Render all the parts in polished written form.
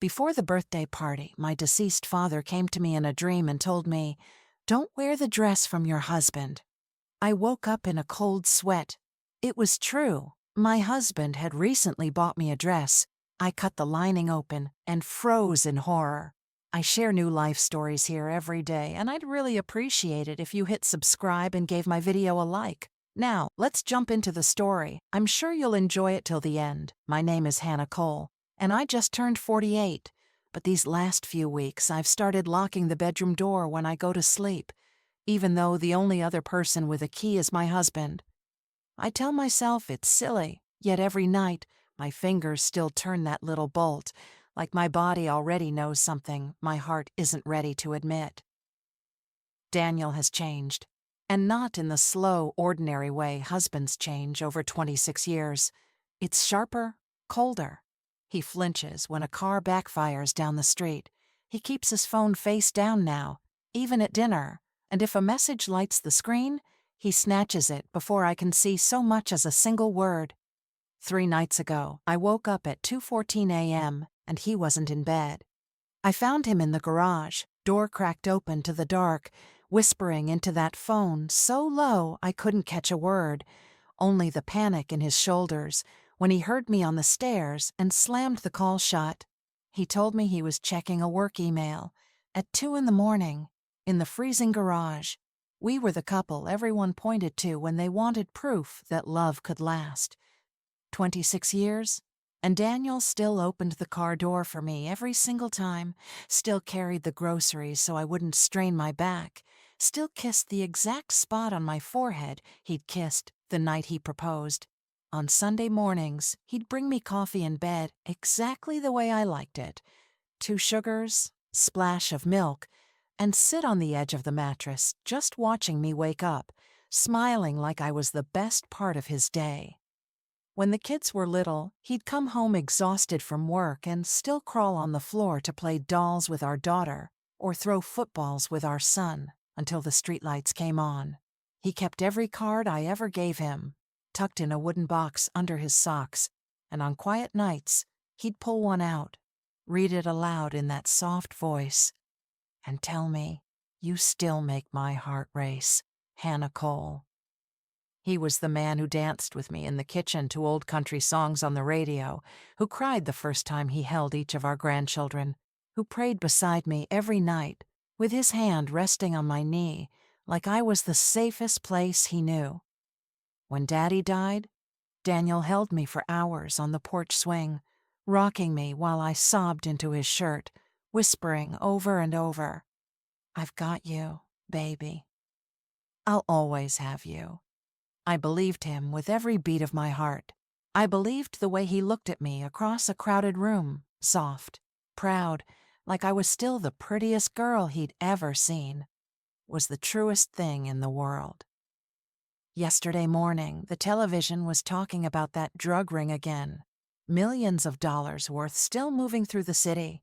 Before the birthday party, my deceased father came to me in a dream and told me, "Don't wear the dress from your husband." I woke up in a cold sweat. It was true. My husband had recently bought me a dress. I cut the lining open and froze in horror. I share new life stories here every day, and I'd really appreciate it if you hit subscribe and gave my video a like. Now, let's jump into the story. I'm sure you'll enjoy it till the end. My name is Hannah Cole, and I just turned 48. But these last few weeks, I've started locking the bedroom door when I go to sleep, even though the only other person with a key is my husband. I tell myself it's silly, yet every night, my fingers still turn that little bolt, like my body already knows something my heart isn't ready to admit. Daniel has changed, and not in the slow, ordinary way husbands change over 26 years. It's sharper, colder. He flinches when a car backfires down the street. He keeps his phone face down now, even at dinner, and if a message lights the screen, he snatches it before I can see so much as a single word. 3 nights ago, I woke up at 2:14 a.m., and he wasn't in bed. I found him in the garage, door cracked open to the dark, whispering into that phone so low I couldn't catch a word, only the panic in his shoulders when he heard me on the stairs and slammed the call shut. He told me he was checking a work email at 2 in the morning in the freezing garage. We were the couple everyone pointed to when they wanted proof that love could last. 26 years, and Daniel still opened the car door for me every single time, still carried the groceries so I wouldn't strain my back, still kissed the exact spot on my forehead he'd kissed the night he proposed. On Sunday mornings, he'd bring me coffee in bed exactly the way I liked it. 2 sugars, splash of milk, and sit on the edge of the mattress just watching me wake up, smiling like I was the best part of his day. When the kids were little, he'd come home exhausted from work and still crawl on the floor to play dolls with our daughter or throw footballs with our son until the streetlights came on. He kept every card I ever gave him, tucked in a wooden box under his socks, and on quiet nights, he'd pull one out, read it aloud in that soft voice, and tell me, "You still make my heart race, Hannah Cole." He was the man who danced with me in the kitchen to old country songs on the radio, who cried the first time he held each of our grandchildren, who prayed beside me every night, with his hand resting on my knee, like I was the safest place he knew. When Daddy died, Daniel held me for hours on the porch swing, rocking me while I sobbed into his shirt, whispering over and over, "I've got you, baby. I'll always have you." I believed him with every beat of my heart. I believed the way he looked at me across a crowded room, soft, proud, like I was still the prettiest girl he'd ever seen, was the truest thing in the world. Yesterday morning, the television was talking about that drug ring again. Millions of dollars worth still moving through the city.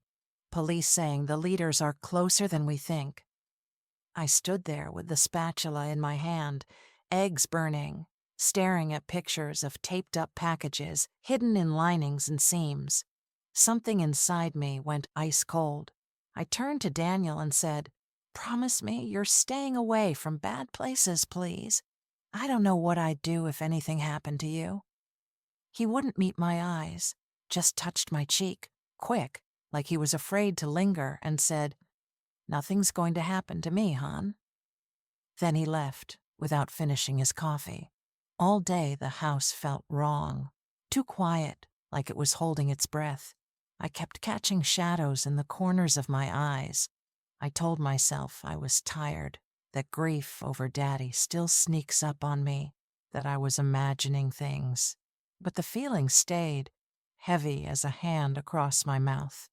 Police saying the leaders are closer than we think. I stood there with the spatula in my hand, eggs burning, staring at pictures of taped-up packages hidden in linings and seams. Something inside me went ice cold. I turned to Daniel and said, "Promise me you're staying away from bad places, please. I don't know what I'd do if anything happened to you." He wouldn't meet my eyes, just touched my cheek, quick, like he was afraid to linger, and said, "Nothing's going to happen to me, hon." Then he left, without finishing his coffee. All day the house felt wrong, too quiet, like it was holding its breath. I kept catching shadows in the corners of my eyes. I told myself I was tired, that grief over Daddy still sneaks up on me, that I was imagining things. But the feeling stayed, heavy as a hand across my mouth.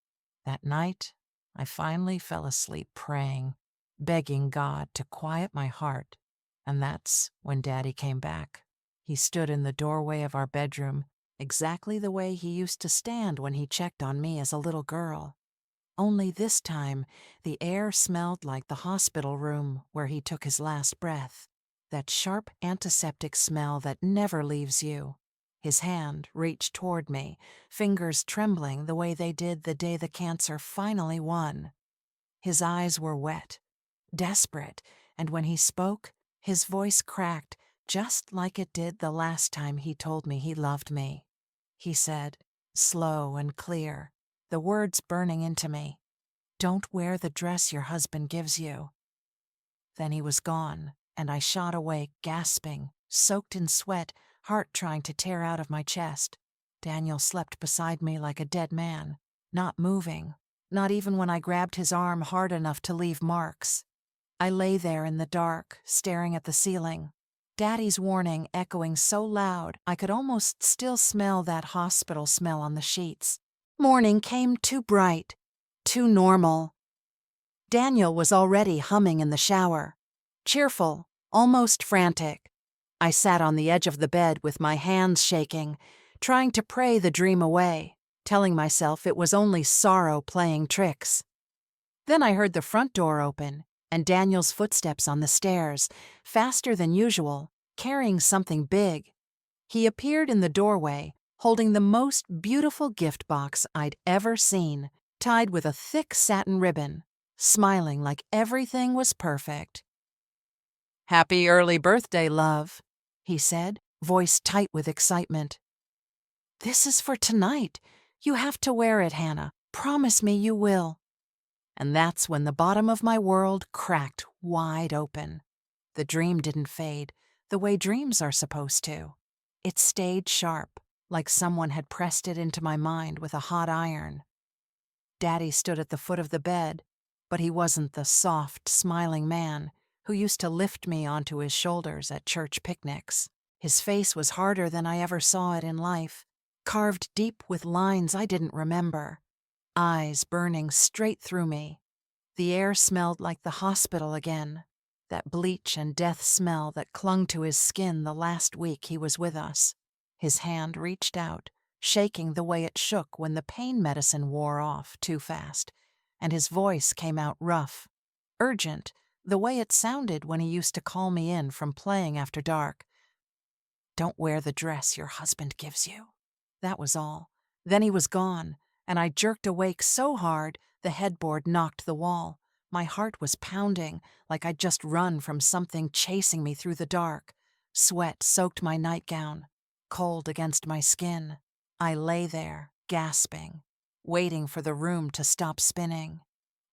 That night, I finally fell asleep praying, begging God to quiet my heart. And that's when Daddy came back. He stood in the doorway of our bedroom, exactly the way he used to stand when he checked on me as a little girl. Only this time, the air smelled like the hospital room where he took his last breath, that sharp antiseptic smell that never leaves you. His hand reached toward me, fingers trembling the way they did the day the cancer finally won. His eyes were wet, desperate, and when he spoke, his voice cracked just like it did the last time he told me he loved me. He said, slow and clear, the words burning into me, "Don't wear the dress your husband gives you." Then he was gone, and I shot awake, gasping, soaked in sweat, heart trying to tear out of my chest. Daniel slept beside me like a dead man, not moving, not even when I grabbed his arm hard enough to leave marks. I lay there in the dark, staring at the ceiling, Daddy's warning echoing so loud I could almost still smell that hospital smell on the sheets. Morning came too bright, too normal. Daniel was already humming in the shower, cheerful, almost frantic. I sat on the edge of the bed with my hands shaking, trying to pray the dream away, telling myself it was only sorrow playing tricks. Then I heard the front door open, and Daniel's footsteps on the stairs, faster than usual, carrying something big. He appeared in the doorway, holding the most beautiful gift box I'd ever seen, tied with a thick satin ribbon, smiling like everything was perfect. "Happy early birthday, love," he said, voice tight with excitement. "This is for tonight. You have to wear it, Hannah. Promise me you will." And that's when the bottom of my world cracked wide open. The dream didn't fade, the way dreams are supposed to. It stayed sharp, like someone had pressed it into my mind with a hot iron. Daddy stood at the foot of the bed, but he wasn't the soft, smiling man who used to lift me onto his shoulders at church picnics. His face was harder than I ever saw it in life, carved deep with lines I didn't remember, eyes burning straight through me. The air smelled like the hospital again, that bleach and death smell that clung to his skin the last week he was with us. His hand reached out, shaking the way it shook when the pain medicine wore off too fast, and his voice came out rough, urgent, the way it sounded when he used to call me in from playing after dark. "Don't wear the dress your husband gives you." That was all. Then he was gone, and I jerked awake so hard the headboard knocked the wall. My heart was pounding like I'd just run from something chasing me through the dark. Sweat soaked my nightgown, cold against my skin. I lay there, gasping, waiting for the room to stop spinning.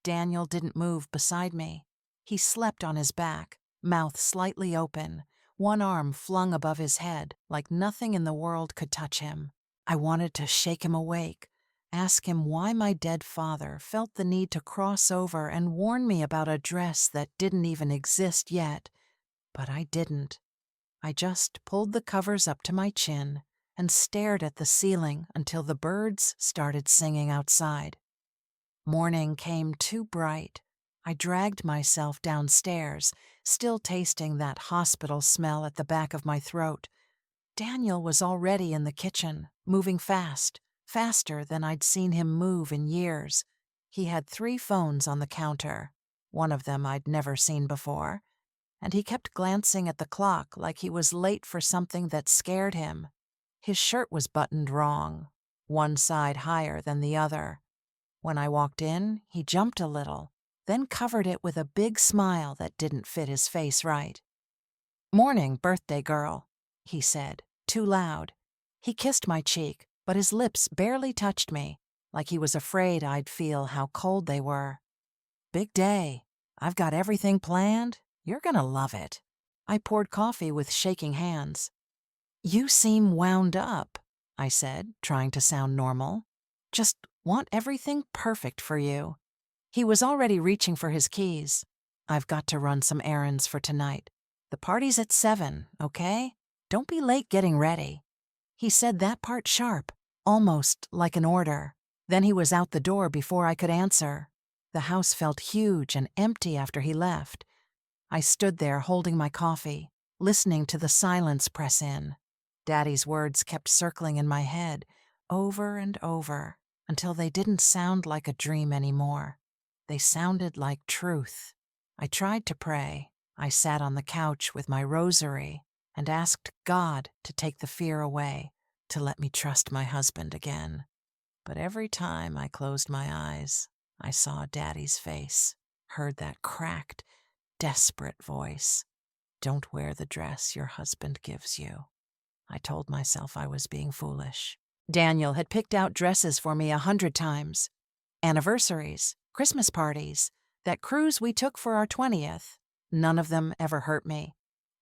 Daniel didn't move beside me. He slept on his back, mouth slightly open, one arm flung above his head like nothing in the world could touch him. I wanted to shake him awake, ask him why my dead father felt the need to cross over and warn me about a dress that didn't even exist yet. But I didn't. I just pulled the covers up to my chin and stared at the ceiling until the birds started singing outside. Morning came too bright. I dragged myself downstairs, still tasting that hospital smell at the back of my throat. Daniel was already in the kitchen, moving fast, faster than I'd seen him move in years. He had 3 phones on the counter, one of them I'd never seen before, and he kept glancing at the clock like he was late for something that scared him. His shirt was buttoned wrong, one side higher than the other. When I walked in, he jumped a little, then covered it with a big smile that didn't fit his face right. "Morning, birthday girl," he said, too loud. He kissed my cheek, but his lips barely touched me, like he was afraid I'd feel how cold they were. "Big day. I've got everything planned. You're gonna love it." I poured coffee with shaking hands. "You seem wound up," I said, trying to sound normal. "Just want everything perfect for you." He was already reaching for his keys. "I've got to run some errands for tonight. The party's at 7, okay? Don't be late getting ready." He said that part sharp, almost like an order. Then he was out the door before I could answer. The house felt huge and empty after he left. I stood there holding my coffee, listening to the silence press in. Daddy's words kept circling in my head, over and over, until they didn't sound like a dream anymore. They sounded like truth. I tried to pray. I sat on the couch with my rosary and asked God to take the fear away, to let me trust my husband again. But every time I closed my eyes, I saw Daddy's face, heard that cracked, desperate voice. Don't wear the dress your husband gives you. I told myself I was being foolish. Daniel had picked out dresses for me 100 times. Anniversaries, Christmas parties, that cruise we took for our 20th. None of them ever hurt me.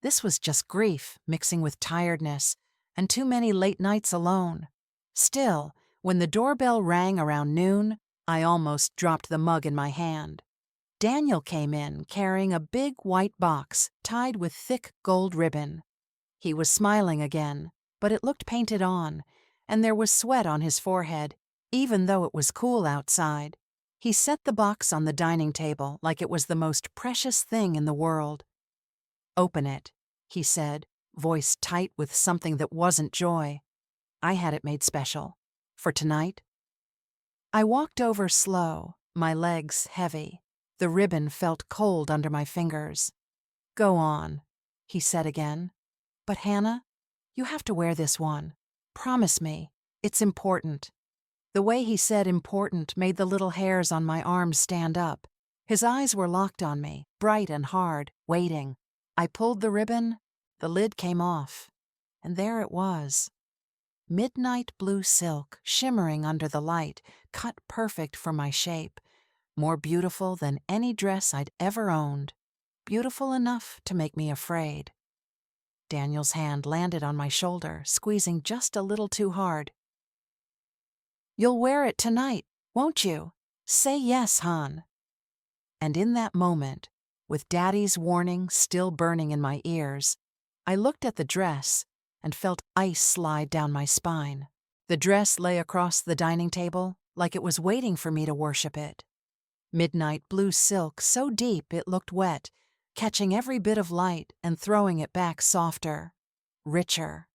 This was just grief mixing with tiredness and too many late nights alone. Still, when the doorbell rang around noon, I almost dropped the mug in my hand. Daniel came in carrying a big white box tied with thick gold ribbon. He was smiling again, but it looked painted on, and there was sweat on his forehead, even though it was cool outside. He set the box on the dining table like it was the most precious thing in the world. "Open it," he said, voice tight with something that wasn't joy. I had it made special. For tonight. I walked over slow, my legs heavy. The ribbon felt cold under my fingers. "Go on," he said again. "But Hannah, you have to wear this one. Promise me, it's important." The way he said important made the little hairs on my arms stand up. His eyes were locked on me, bright and hard, waiting. I pulled the ribbon, the lid came off, and there it was. Midnight blue silk, shimmering under the light, cut perfect for my shape. More beautiful than any dress I'd ever owned. Beautiful enough to make me afraid. Daniel's hand landed on my shoulder, squeezing just a little too hard. "You'll wear it tonight, won't you? Say yes, hon." And in that moment, with Daddy's warning still burning in my ears, I looked at the dress and felt ice slide down my spine. The dress lay across the dining table like it was waiting for me to worship it. Midnight blue silk so deep it looked wet, catching every bit of light and throwing it back softer, richer.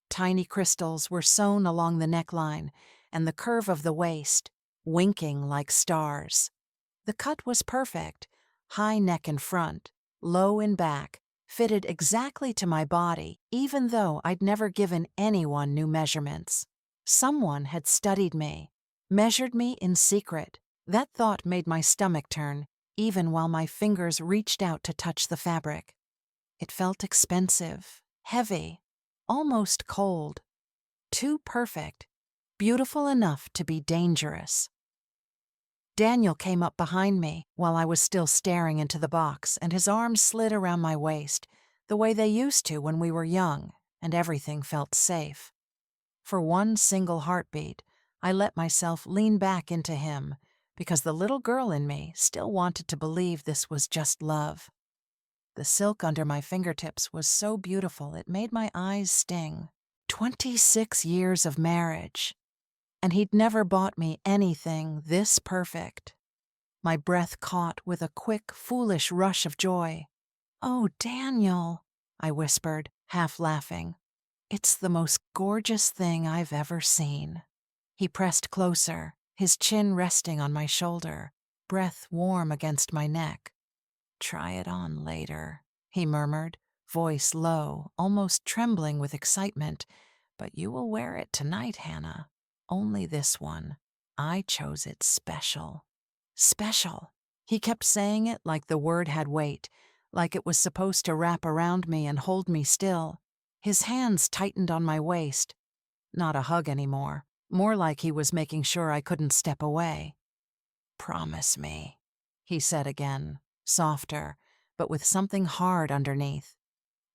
Tiny crystals were sewn along the neckline and the curve of the waist, winking like stars. The cut was perfect, high neck in front, low in back, fitted exactly to my body, even though I'd never given anyone new measurements. Someone had studied me, measured me in secret. That thought made my stomach turn, even while my fingers reached out to touch the fabric. It felt expensive, heavy, almost cold. Too perfect, beautiful enough to be dangerous. Daniel came up behind me while I was still staring into the box, and his arms slid around my waist, the way they used to when we were young, and everything felt safe. For one single heartbeat, I let myself lean back into him, because the little girl in me still wanted to believe this was just love. The silk under my fingertips was so beautiful it made my eyes sting. 26 years of marriage. And he'd never bought me anything this perfect. My breath caught with a quick, foolish rush of joy. "Oh, Daniel," I whispered, half laughing. "It's the most gorgeous thing I've ever seen." He pressed closer, his chin resting on my shoulder, breath warm against my neck. "Try it on later," he murmured, voice low, almost trembling with excitement. "But you will wear it tonight, Hannah. Only this one. I chose it special." Special. He kept saying it like the word had weight, like it was supposed to wrap around me and hold me still. His hands tightened on my waist. Not a hug anymore, more like he was making sure I couldn't step away. "Promise me," he said again, softer, but with something hard underneath.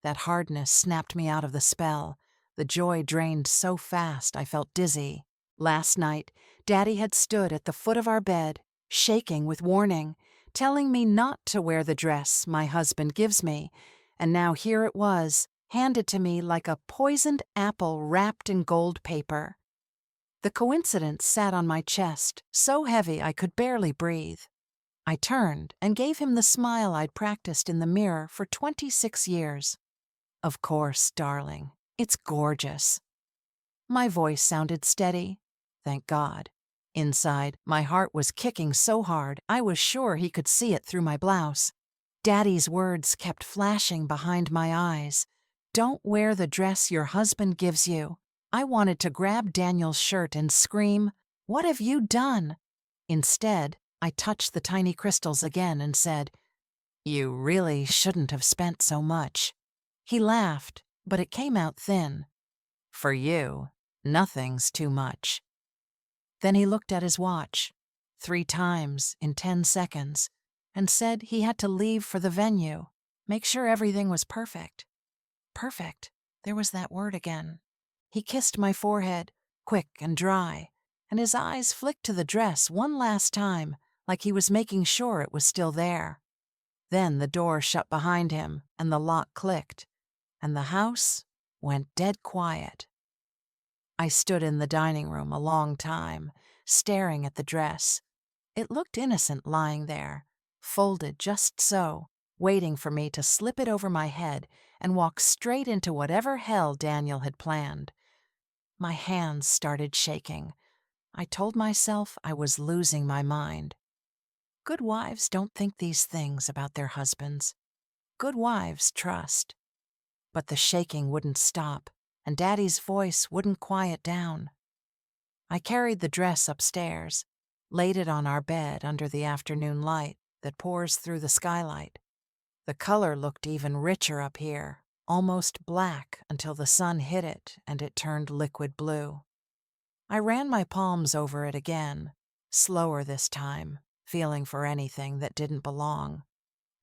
That hardness snapped me out of the spell. The joy drained so fast I felt dizzy. Last night, Daddy had stood at the foot of our bed, shaking with warning, telling me not to wear the dress my husband gives me, and now here it was, handed to me like a poisoned apple wrapped in gold paper. The coincidence sat on my chest, so heavy I could barely breathe. I turned and gave him the smile I'd practiced in the mirror for 26 years. "Of course, darling. It's gorgeous." My voice sounded steady. Thank God. Inside, my heart was kicking so hard I was sure he could see it through my blouse. Daddy's words kept flashing behind my eyes. "Don't wear the dress your husband gives you. I wanted to grab Daniel's shirt and scream, "What have you done?" Instead, I touched the tiny crystals again and said, "You really shouldn't have spent so much." He laughed, but it came out thin. "For you, nothing's too much." Then he looked at his watch, 3 times in 10 seconds, and said he had to leave for the venue, make sure everything was perfect. Perfect. There was that word again. He kissed my forehead, quick and dry, and his eyes flicked to the dress one last time, like he was making sure it was still there. Then the door shut behind him, and the lock clicked, and the house went dead quiet. I stood in the dining room a long time, staring at the dress. It looked innocent lying there, folded just so, waiting for me to slip it over my head and walk straight into whatever hell Daniel had planned. My hands started shaking. I told myself I was losing my mind. Good wives don't think these things about their husbands. Good wives trust. But the shaking wouldn't stop, and Daddy's voice wouldn't quiet down. I carried the dress upstairs, laid it on our bed under the afternoon light that pours through the skylight. The color looked even richer up here, almost black until the sun hit it and it turned liquid blue. I ran my palms over it again, slower this time, feeling for anything that didn't belong.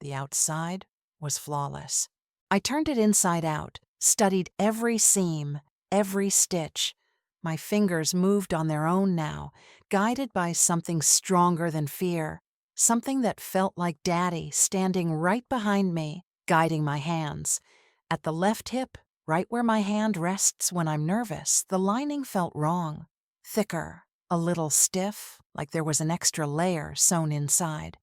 The outside was flawless. I turned it inside out, studied every seam, every stitch. My fingers moved on their own now, guided by something stronger than fear, something that felt like Daddy standing right behind me, guiding my hands. At the left hip, right where my hand rests when I'm nervous, the lining felt wrong. Thicker, a little stiff, like there was an extra layer sewn inside.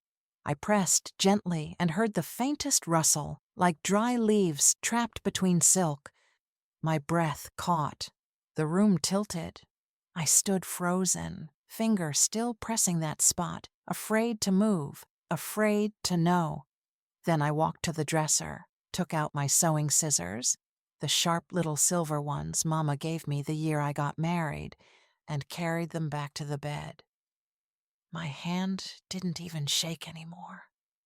I pressed gently and heard the faintest rustle, like dry leaves trapped between silk. My breath caught. The room tilted. I stood frozen, finger still pressing that spot, afraid to move, afraid to know. Then I walked to the dresser, took out my sewing scissors, the sharp little silver ones Mama gave me the year I got married, and carried them back to the bed. My hand didn't even shake anymore.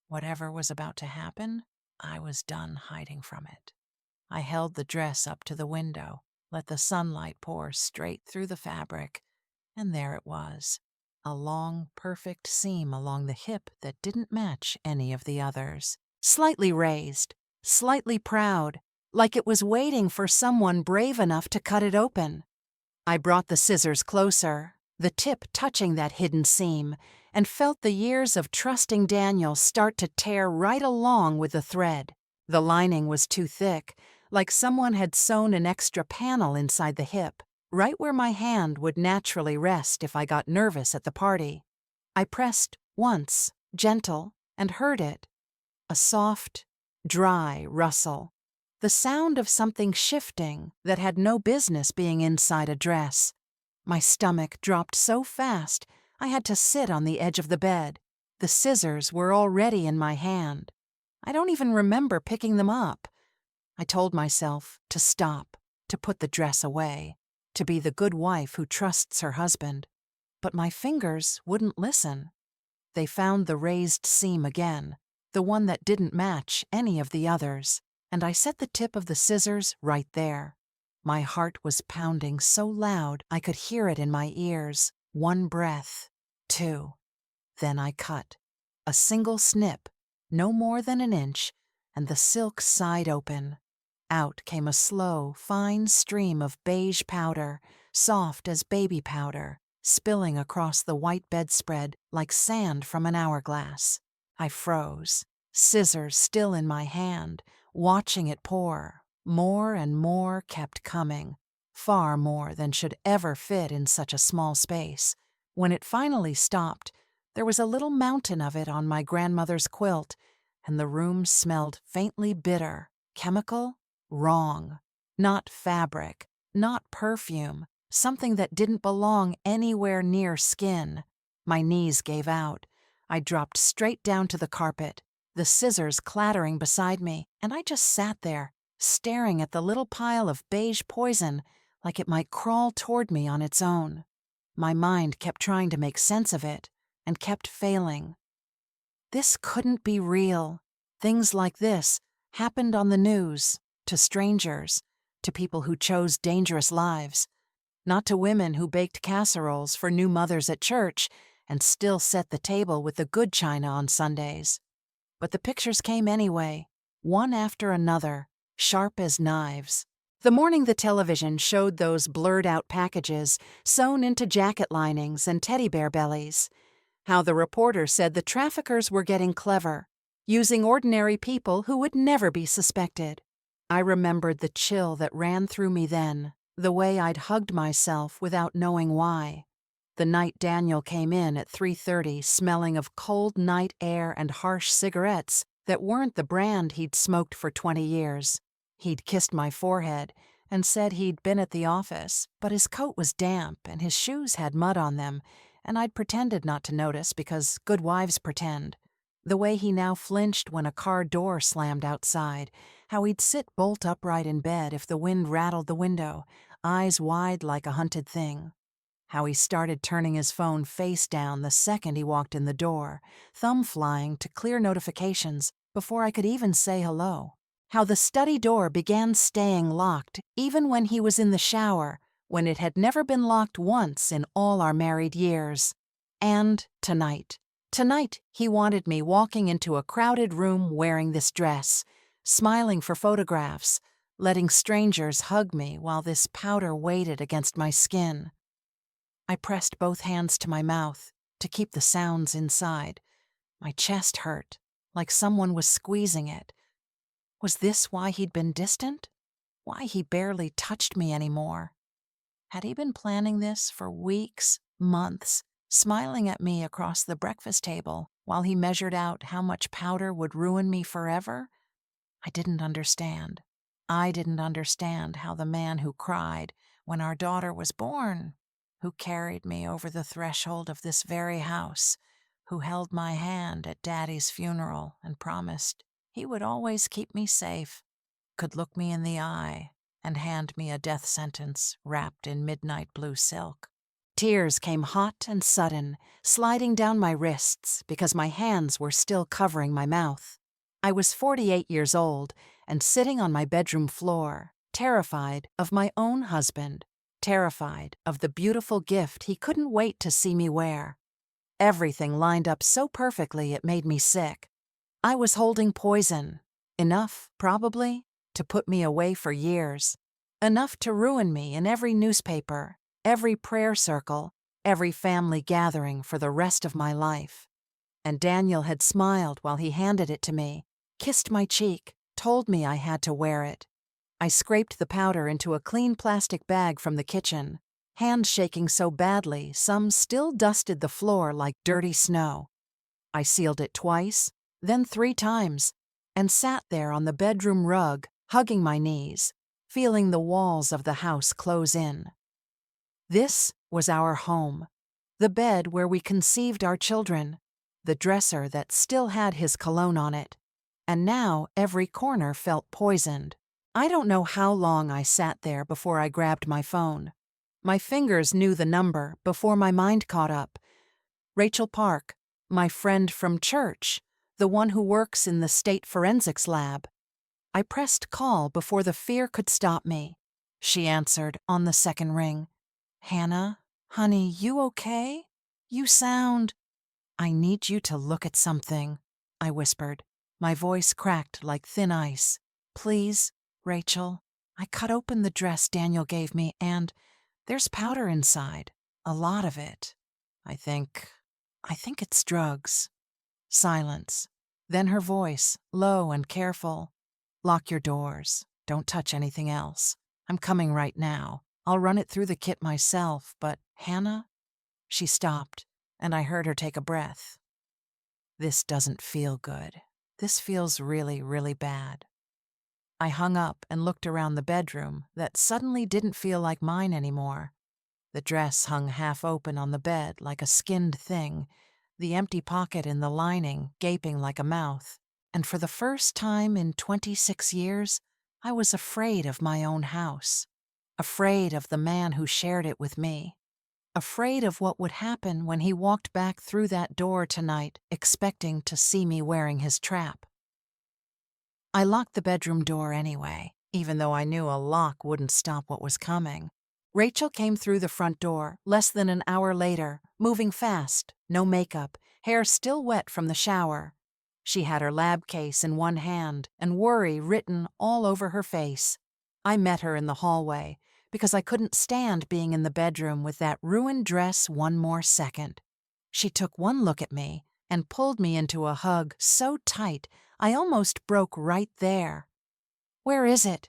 Whatever was about to happen, I was done hiding from it. I held the dress up to the window, let the sunlight pour straight through the fabric, and there it was, a long, perfect seam along the hip that didn't match any of the others. Slightly raised, slightly proud, like it was waiting for someone brave enough to cut it open. I brought the scissors closer, the tip touching that hidden seam, and felt the years of trusting Daniel start to tear right along with the thread. The lining was too thick, like someone had sewn an extra panel inside the hip, right where my hand would naturally rest if I got nervous at the party. I pressed once, gentle, and heard it. A soft, dry rustle. The sound of something shifting that had no business being inside a dress. My stomach dropped so fast, I had to sit on the edge of the bed. The scissors were already in my hand. I don't even remember picking them up. I told myself to stop, to put the dress away, to be the good wife who trusts her husband. But my fingers wouldn't listen. They found the raised seam again, the one that didn't match any of the others, and I set the tip of the scissors right there. My heart was pounding so loud I could hear it in my ears. 1 breath, 2. Then I cut. A single snip, no more than an inch, and the silk sighed open. Out came a slow, fine stream of beige powder, soft as baby powder, spilling across the white bedspread like sand from an hourglass. I froze, scissors still in my hand, watching it pour. More and more kept coming, far more than should ever fit in such a small space. When it finally stopped, there was a little mountain of it on my grandmother's quilt, and the room smelled faintly bitter, chemical, wrong. Not fabric, not perfume, something that didn't belong anywhere near skin. My knees gave out. I dropped straight down to the carpet, the scissors clattering beside me, and I just sat there, staring at the little pile of beige poison like it might crawl toward me on its own. My mind kept trying to make sense of it and kept failing. This couldn't be real. Things like this happened on the news, to strangers, to people who chose dangerous lives, not to women who baked casseroles for new mothers at church and still set the table with the good china on Sundays. But the pictures came anyway, one after another, sharp as knives. The morning the television showed those blurred-out packages sewn into jacket linings and teddy bear bellies, how the reporter said the traffickers were getting clever, using ordinary people who would never be suspected. I remembered the chill that ran through me then, the way I'd hugged myself without knowing why. The night Daniel came in at 3:30 smelling of cold night air and harsh cigarettes that weren't the brand he'd smoked for 20 years. He'd kissed my forehead and said he'd been at the office, but his coat was damp and his shoes had mud on them, and I'd pretended not to notice because good wives pretend. The way he now flinched when a car door slammed outside, how he'd sit bolt upright in bed if the wind rattled the window, eyes wide like a hunted thing. How he started turning his phone face down the second he walked in the door, thumb flying to clear notifications before I could even say hello. How the study door began staying locked even when he was in the shower, when it had never been locked once in all our married years. And tonight. Tonight, he wanted me walking into a crowded room wearing this dress, smiling for photographs, letting strangers hug me while this powder waited against my skin. I pressed both hands to my mouth to keep the sounds inside. My chest hurt, like someone was squeezing it. Was this why he'd been distant? Why he barely touched me anymore? Had he been planning this for weeks, months, smiling at me across the breakfast table while he measured out how much powder would ruin me forever? I didn't understand. I didn't understand how the man who cried when our daughter was born, who carried me over the threshold of this very house, who held my hand at Daddy's funeral and promised he would always keep me safe, could look me in the eye and hand me a death sentence wrapped in midnight blue silk. Tears came hot and sudden, sliding down my wrists because my hands were still covering my mouth. I was 48 years old and sitting on my bedroom floor, terrified of my own husband, terrified of the beautiful gift he couldn't wait to see me wear. Everything lined up so perfectly it made me sick. I was holding poison, enough, probably, to put me away for years, enough to ruin me in every newspaper, every prayer circle, every family gathering for the rest of my life. And Daniel had smiled while he handed it to me, kissed my cheek, told me I had to wear it. I scraped the powder into a clean plastic bag from the kitchen, hands shaking so badly some still dusted the floor like dirty snow. I sealed it twice, then 3 times, and sat there on the bedroom rug, hugging my knees, feeling the walls of the house close in. This was our home, the bed where we conceived our children, the dresser that still had his cologne on it, and now every corner felt poisoned. I don't know how long I sat there before I grabbed my phone. My fingers knew the number before my mind caught up. Rachel Park, my friend from church, the one who works in the state forensics lab. I pressed call before the fear could stop me. She answered on the second ring. "Hannah, honey, you okay? You sound—" "I need you to look at something," I whispered. My voice cracked like thin ice. "Please, Rachel, I cut open the dress Daniel gave me and there's powder inside, a lot of it. I think it's drugs." Silence. Then her voice, low and careful. "Lock your doors. Don't touch anything else. I'm coming right now. I'll run it through the kit myself, but Hannah?" She stopped, and I heard her take a breath. "This doesn't feel good. This feels really, really bad." I hung up and looked around the bedroom that suddenly didn't feel like mine anymore. The dress hung half open on the bed like a skinned thing, the empty pocket in the lining gaping like a mouth. And for the first time in 26 years, I was afraid of my own house. afraid of the man who shared it with me, afraid of what would happen when he walked back through that door tonight, expecting to see me wearing his trap. I locked the bedroom door anyway, even though I knew a lock wouldn't stop what was coming. Rachel came through the front door less than an hour later, moving fast, no makeup, hair still wet from the shower. She had her lab case in one hand and worry written all over her face. I met her in the hallway because I couldn't stand being in the bedroom with that ruined dress one more second. She took one look at me and pulled me into a hug so tight I almost broke right there. "Where is it?"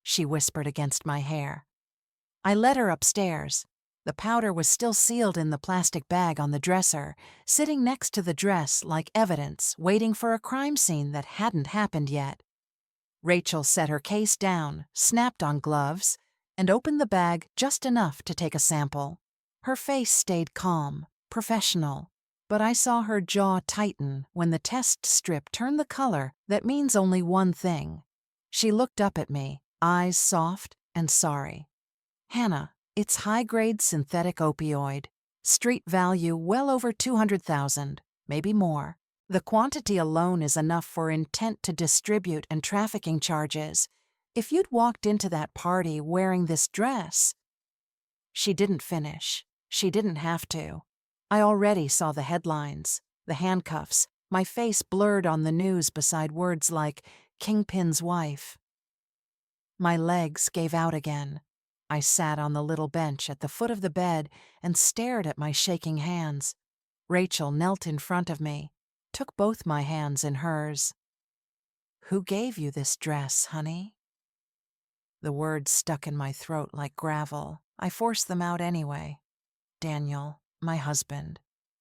she whispered against my hair. I led her upstairs. The powder was still sealed in the plastic bag on the dresser, sitting next to the dress like evidence, waiting for a crime scene that hadn't happened yet. Rachel set her case down, snapped on gloves, and opened the bag just enough to take a sample. Her face stayed calm, professional, but I saw her jaw tighten when the test strip turned the color that means only one thing. She looked up at me, eyes soft and sorry. "Hannah, it's high-grade synthetic opioid. Street value well over 200,000, maybe more. The quantity alone is enough for intent to distribute and trafficking charges. If you'd walked into that party wearing this dress..." She didn't finish. She didn't have to. I already saw the headlines, the handcuffs, my face blurred on the news beside words like "Kingpin's wife." My legs gave out again. I sat on the little bench at the foot of the bed and stared at my shaking hands. Rachel knelt in front of me, took both my hands in hers. "Who gave you this dress, honey?" The words stuck in my throat like gravel. I forced them out anyway. "Daniel, my husband.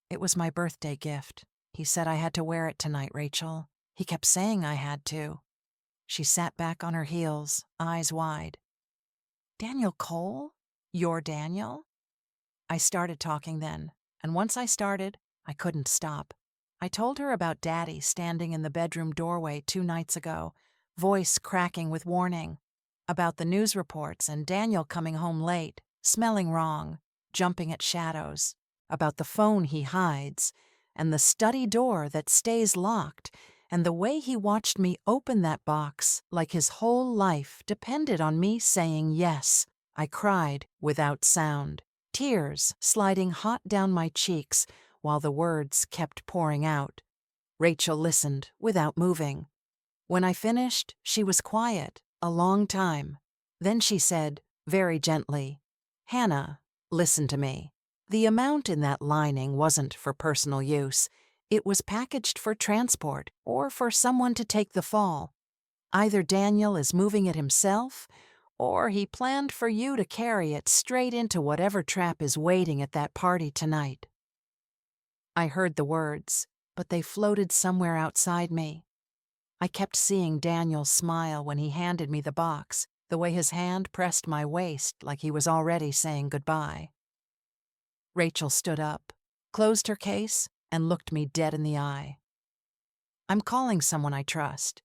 It was my birthday gift. He said I had to wear it tonight, Rachel. He kept saying I had to." She sat back on her heels, eyes wide. "Daniel Cole? Your Daniel?" I started talking then, and once I started, I couldn't stop. I told her about Daddy standing in the bedroom doorway 2 nights ago, voice cracking with warning, about the news reports and Daniel coming home late, smelling wrong, jumping at shadows, about the phone he hides, and the study door that stays locked, and the way he watched me open that box like his whole life depended on me saying yes. I cried without sound, tears sliding hot down my cheeks while the words kept pouring out. Rachel listened without moving. When I finished, she was quiet a long time. Then she said, very gently, "Hannah, listen to me. The amount in that lining wasn't for personal use. It was packaged for transport or for someone to take the fall. Either Daniel is moving it himself, or he planned for you to carry it straight into whatever trap is waiting at that party tonight." I heard the words, but they floated somewhere outside me. I kept seeing Daniel smile when he handed me the box, the way his hand pressed my waist like he was already saying goodbye. Rachel stood up, closed her case, and looked me dead in the eye. "I'm calling someone I trust.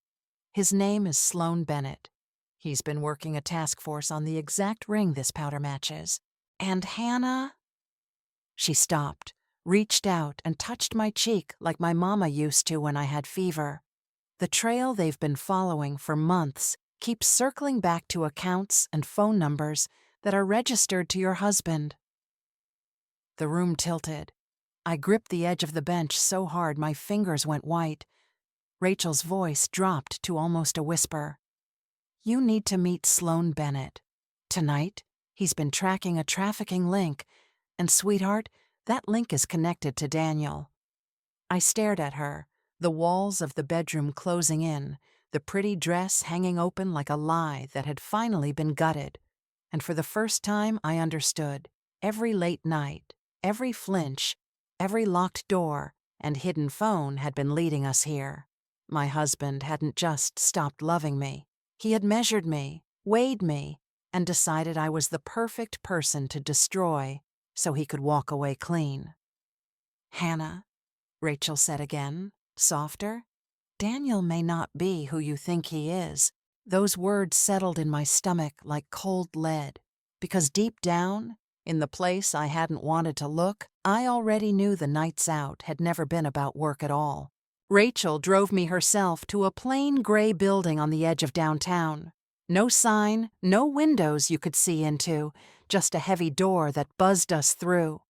His name is Sloan Bennett. He's been working a task force on the exact ring this powder matches. And Hannah..." She stopped, reached out and touched my cheek like my mama used to when I had fever. "The trail they've been following for months keeps circling back to accounts and phone numbers that are registered to your husband." The room tilted. I gripped the edge of the bench so hard my fingers went white. Rachel's voice dropped to almost a whisper. "You need to meet Sloan Bennett. Tonight, he's been tracking a trafficking link, and sweetheart, that link is connected to Daniel." I stared at her, the walls of the bedroom closing in, the pretty dress hanging open like a lie that had finally been gutted. And for the first time I understood. Every late night, every flinch, every locked door and hidden phone had been leading us here. My husband hadn't just stopped loving me. He had measured me, weighed me, and decided I was the perfect person to destroy so he could walk away clean. "Hannah," Rachel said again, softer, "Daniel may not be who you think he is." Those words settled in my stomach like cold lead. because deep down, in the place I hadn't wanted to look, I already knew the nights out had never been about work at all. Rachel drove me herself to a plain gray building on the edge of downtown. No sign, no windows you could see into, just a heavy door that buzzed us through.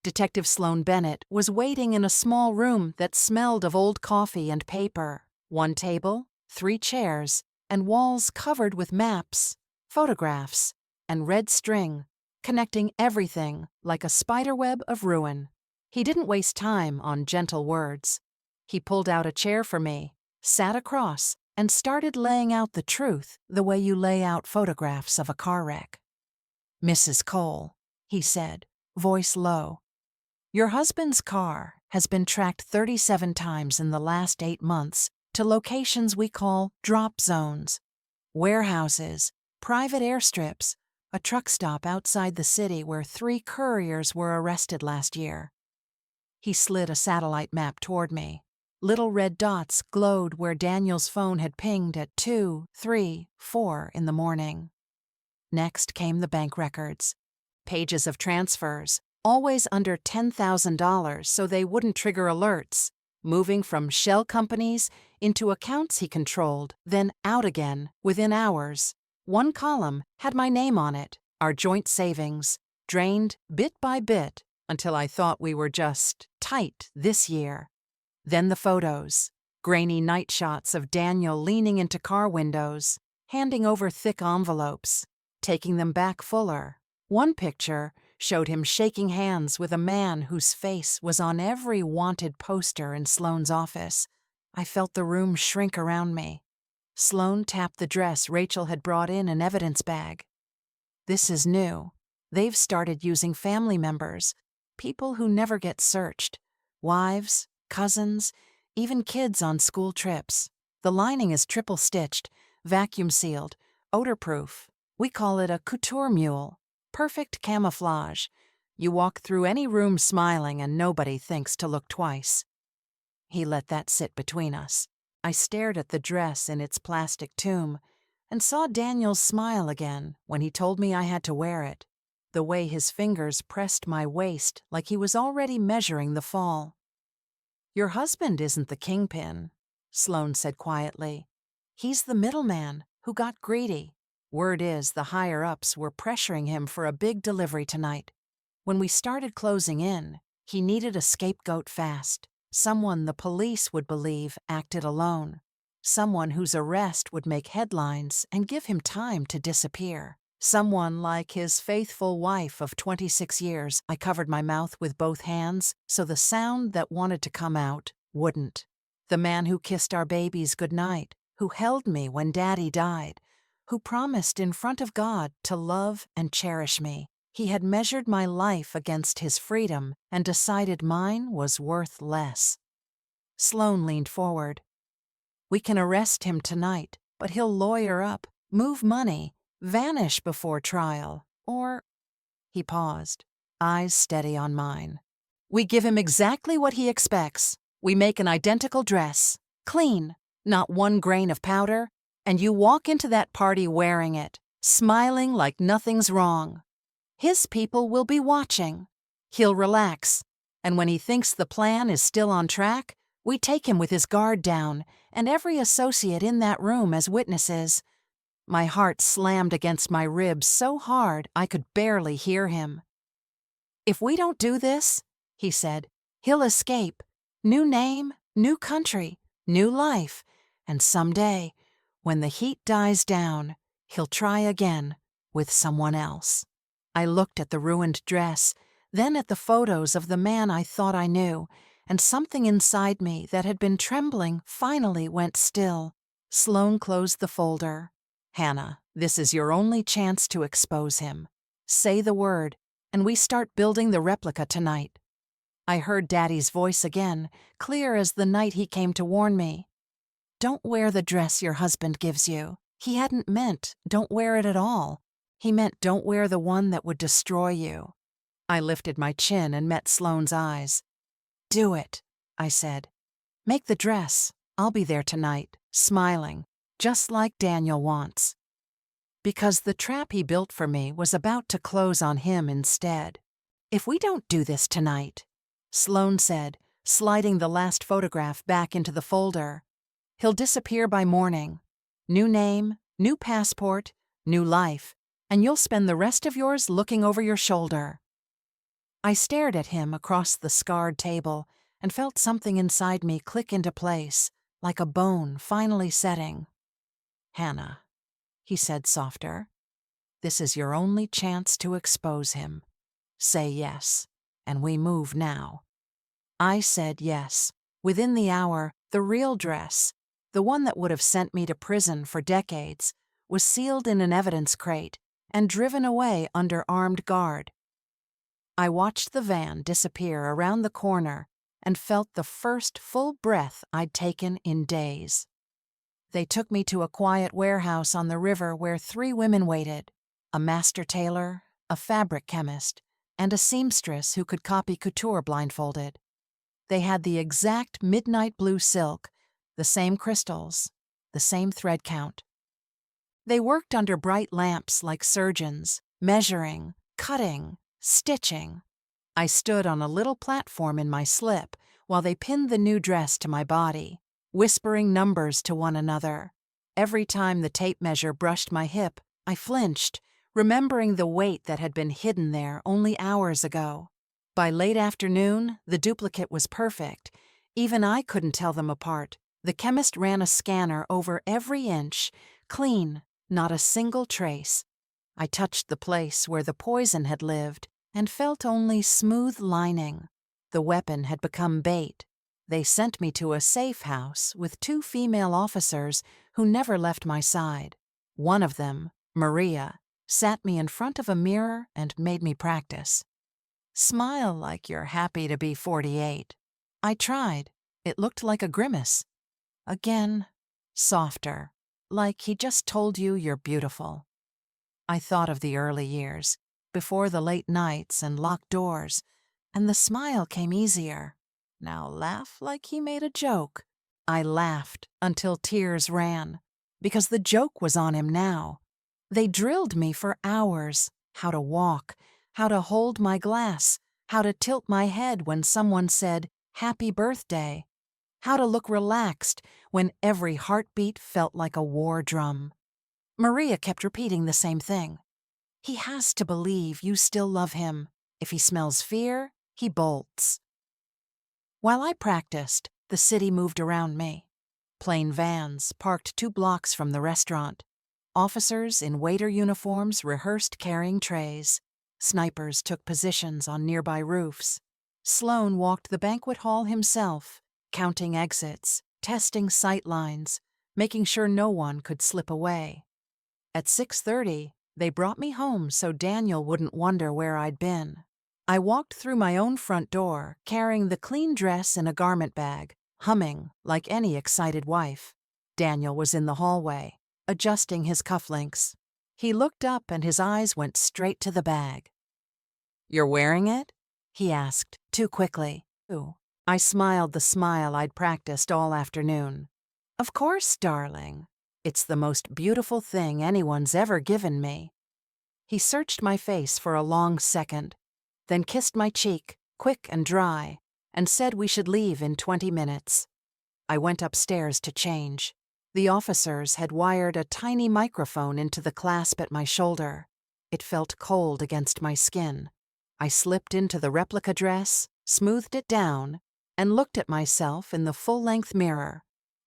Detective Sloan Bennett was waiting in a small room that smelled of old coffee and paper. One table, 3 chairs, and walls covered with maps, photographs, and red string, connecting everything like a spiderweb of ruin. He didn't waste time on gentle words. He pulled out a chair for me, sat across, and started laying out the truth the way you lay out photographs of a car wreck. "Mrs. Cole," he said, voice low, "your husband's car has been tracked 37 times in the last 8 months to locations we call drop zones, warehouses, private airstrips, a truck stop outside the city where 3 couriers were arrested last year." He slid a satellite map toward me. Little red dots glowed where Daniel's phone had pinged at 2, 3, 4 in the morning. Next came the bank records. Pages of transfers, always under $10,000 so they wouldn't trigger alerts, moving from shell companies into accounts he controlled, then out again within hours. One column had my name on it, our joint savings, drained bit by bit until I thought we were just tight this year. Then the photos, grainy night shots of Daniel leaning into car windows, handing over thick envelopes, taking them back fuller. One picture showed him shaking hands with a man whose face was on every wanted poster in Sloan's office. I felt the room shrink around me. Sloan tapped the dress Rachel had brought in an evidence bag. "This is new. They've started using family members, people who never get searched, wives, cousins, even kids on school trips. The lining is triple-stitched, vacuum-sealed, odor-proof. We call it a Couture Mule. Perfect camouflage. You walk through any room smiling and nobody thinks to look twice." He let that sit between us. I stared at the dress in its plastic tomb and saw Daniel's smile again when he told me I had to wear it, the way his fingers pressed my waist like he was already measuring the fall. "Your husband isn't the kingpin," Sloan said quietly. "He's the middleman who got greedy. Word is the higher-ups were pressuring him for a big delivery tonight. When we started closing in, he needed a scapegoat fast, someone the police would believe acted alone, someone whose arrest would make headlines and give him time to disappear. Someone like his faithful wife of 26 years. I covered my mouth with both hands so the sound that wanted to come out wouldn't. The man who kissed our babies goodnight, who held me when Daddy died, who promised in front of God to love and cherish me. He had measured my life against his freedom and decided mine was worth less. Sloan leaned forward. "We can arrest him tonight, but he'll lawyer up, move money, vanish before trial, or—" He paused, eyes steady on mine. "We give him exactly what he expects. We make an identical dress, clean, not one grain of powder, and you walk into that party wearing it, smiling like nothing's wrong. His people will be watching. He'll relax, and when he thinks the plan is still on track, we take him with his guard down and every associate in that room as witnesses." My heart slammed against my ribs so hard I could barely hear him. "If we don't do this," he said, "he'll escape. New name, new country, new life, and someday, when the heat dies down, he'll try again with someone else." I looked at the ruined dress, then at the photos of the man I thought I knew, and something inside me that had been trembling finally went still. Sloan closed the folder. "Hannah, this is your only chance to expose him. Say the word, and we start building the replica tonight." I heard Daddy's voice again, clear as the night he came to warn me. "Don't wear the dress your husband gives you. He hadn't meant don't wear it at all. He meant don't wear the one that would destroy you." I lifted my chin and met Sloan's eyes. "Do it," I said. "Make the dress. I'll be there tonight, smiling, just like Daniel wants." because the trap he built for me was about to close on him instead. "If we don't do this tonight," Sloane said, sliding the last photograph back into the folder, "he'll disappear by morning. New name, new passport, new life, and you'll spend the rest of yours looking over your shoulder." I stared at him across the scarred table and felt something inside me click into place, like a bone finally setting. "Hannah," he said softer, "this is your only chance to expose him. Say yes, and we move now." I said yes. Within the hour, the real dress, the one that would have sent me to prison for decades, was sealed in an evidence crate and driven away under armed guard. I watched the van disappear around the corner and felt the first full breath I'd taken in days. They took me to a quiet warehouse on the river where 3 women waited: a master tailor, a fabric chemist, and a seamstress who could copy Couture blindfolded. They had the exact midnight blue silk, the same crystals, the same thread count. They worked under bright lamps like surgeons, measuring, cutting, stitching. I stood on a little platform in my slip while they pinned the new dress to my body, whispering numbers to one another. Every time the tape measure brushed my hip, I flinched, remembering the weight that had been hidden there only hours ago. By late afternoon, the duplicate was perfect. Even I couldn't tell them apart. The chemist ran a scanner over every inch, clean, not a single trace. I touched the place where the poison had lived and felt only smooth lining. The weapon had become bait. They sent me to a safe house with 2 female officers who never left my side. One of them, Maria, sat me in front of a mirror and made me practice. "Smile like you're happy to be 48. I tried. It looked like a grimace. Again, softer, like he just told you you're beautiful. I thought of the early years, before the late nights and locked doors, and the smile came easier. Now laugh like he made a joke. I laughed until tears ran, because the joke was on him now. They drilled me for hours, how to walk, how to hold my glass, how to tilt my head when someone said, "Happy birthday," how to look relaxed when every heartbeat felt like a war drum. Maria kept repeating the same thing. "He has to believe you still love him. If he smells fear, he bolts." While I practiced, the city moved around me. Plain vans parked 2 blocks from the restaurant. Officers in waiter uniforms rehearsed carrying trays. Snipers took positions on nearby roofs. Sloane walked the banquet hall himself, counting exits, testing sight lines, making sure no one could slip away. At 6:30, they brought me home so Daniel wouldn't wonder where I'd been. I walked through my own front door, carrying the clean dress in a garment bag, humming like any excited wife. Daniel was in the hallway, adjusting his cufflinks. He looked up and his eyes went straight to the bag. "You're wearing it?" he asked, too quickly. I smiled the smile I'd practiced all afternoon. "Of course, darling. It's the most beautiful thing anyone's ever given me." He searched my face for a long second, then kissed my cheek, quick and dry, and said we should leave in 20 minutes. I went upstairs to change. The officers had wired a tiny microphone into the clasp at my shoulder. It felt cold against my skin. I slipped into the replica dress, smoothed it down, and looked at myself in the full-length mirror.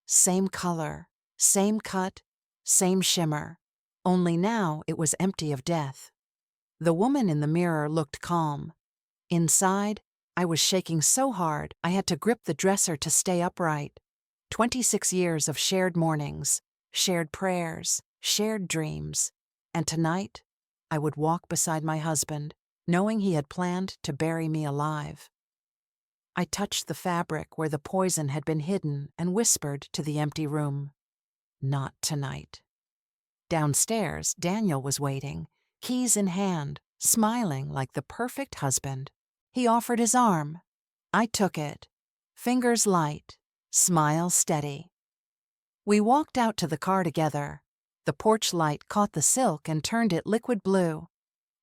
Same color, same cut, same shimmer. Only now it was empty of death. The woman in the mirror looked calm. Inside, I was shaking so hard I had to grip the dresser to stay upright. 26 years of shared mornings, shared prayers, shared dreams. And tonight, I would walk beside my husband, knowing he had planned to bury me alive. I touched the fabric where the poison had been hidden and whispered to the empty room, "Not tonight." Downstairs, Daniel was waiting, keys in hand, smiling like the perfect husband. He offered his arm. I took it, fingers light, smile steady. We walked out to the car together. The porch light caught the silk and turned it liquid blue.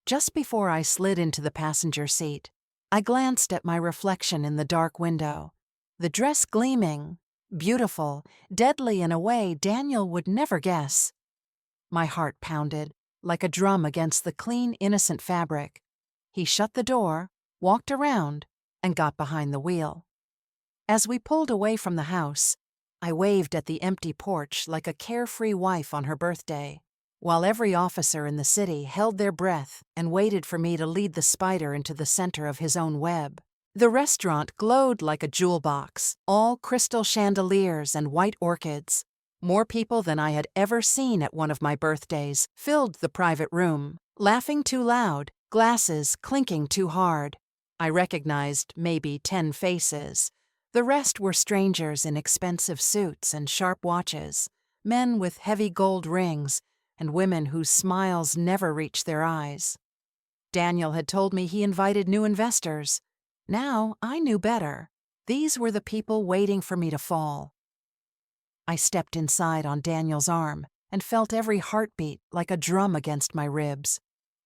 Just before I slid into the passenger seat, I glanced at my reflection in the dark window. The dress gleaming, beautiful, deadly in a way Daniel would never guess. My heart pounded like a drum against the clean, innocent fabric. He shut the door, walked around, and got behind the wheel. As we pulled away from the house, I waved at the empty porch like a carefree wife on her birthday, while every officer in the city held their breath and waited for me to lead the spider into the center of his own web. The restaurant glowed like a jewel box, all crystal chandeliers and white orchids. More people than I had ever seen at one of my birthdays filled the private room, laughing too loud, glasses clinking too hard. I recognized maybe 10 faces. The rest were strangers in expensive suits and sharp watches, men with heavy gold rings, and women whose smiles never reached their eyes. Daniel had told me he invited new investors. Now I knew better. These were the people waiting for me to fall. I stepped inside on Daniel's arm and felt every heartbeat like a drum against my ribs.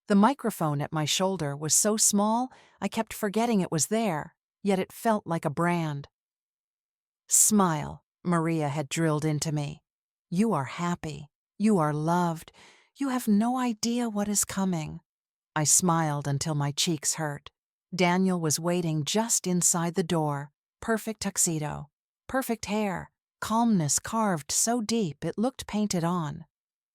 The microphone at my shoulder was so small I kept forgetting it was there, yet it felt like a brand. "Smile," Maria had drilled into me. "You are happy. You are loved. You have no idea what is coming." I smiled until my cheeks hurt. Daniel was waiting just inside the door. Perfect tuxedo, perfect hair, calmness carved so deep it looked painted on.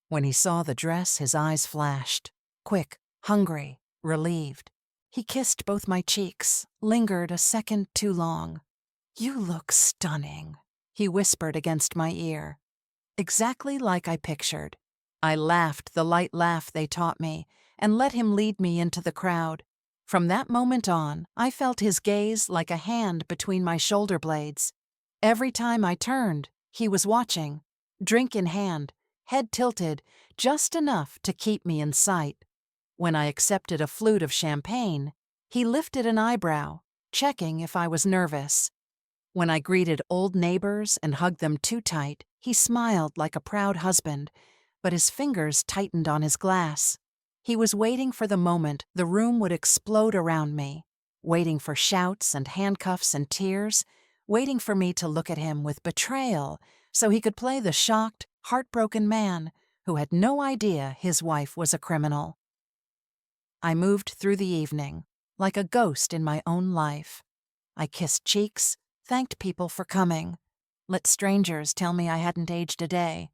When he saw the dress, his eyes flashed. Quick, hungry, relieved. He kissed both my cheeks, lingered a second too long. "You look stunning," he whispered against my ear. Exactly like I pictured. I laughed the light laugh they taught me and let him lead me into the crowd. From that moment on, I felt his gaze like a hand between my shoulder blades. Every time I turned, he was watching, drink in hand, head tilted, just enough to keep me in sight. When I accepted a flute of champagne, he lifted an eyebrow, checking if I was nervous. When I greeted old neighbors and hugged them too tight, he smiled like a proud husband, but his fingers tightened on his glass. He was waiting for the moment the room would explode around me, waiting for shouts and handcuffs and tears, waiting for me to look at him with betrayal so he could play the shocked, heartbroken man who had no idea his wife was a criminal. I moved through the evening, like a ghost in my own life. I kissed cheeks, thanked people for coming, let strangers tell me I hadn't aged a day.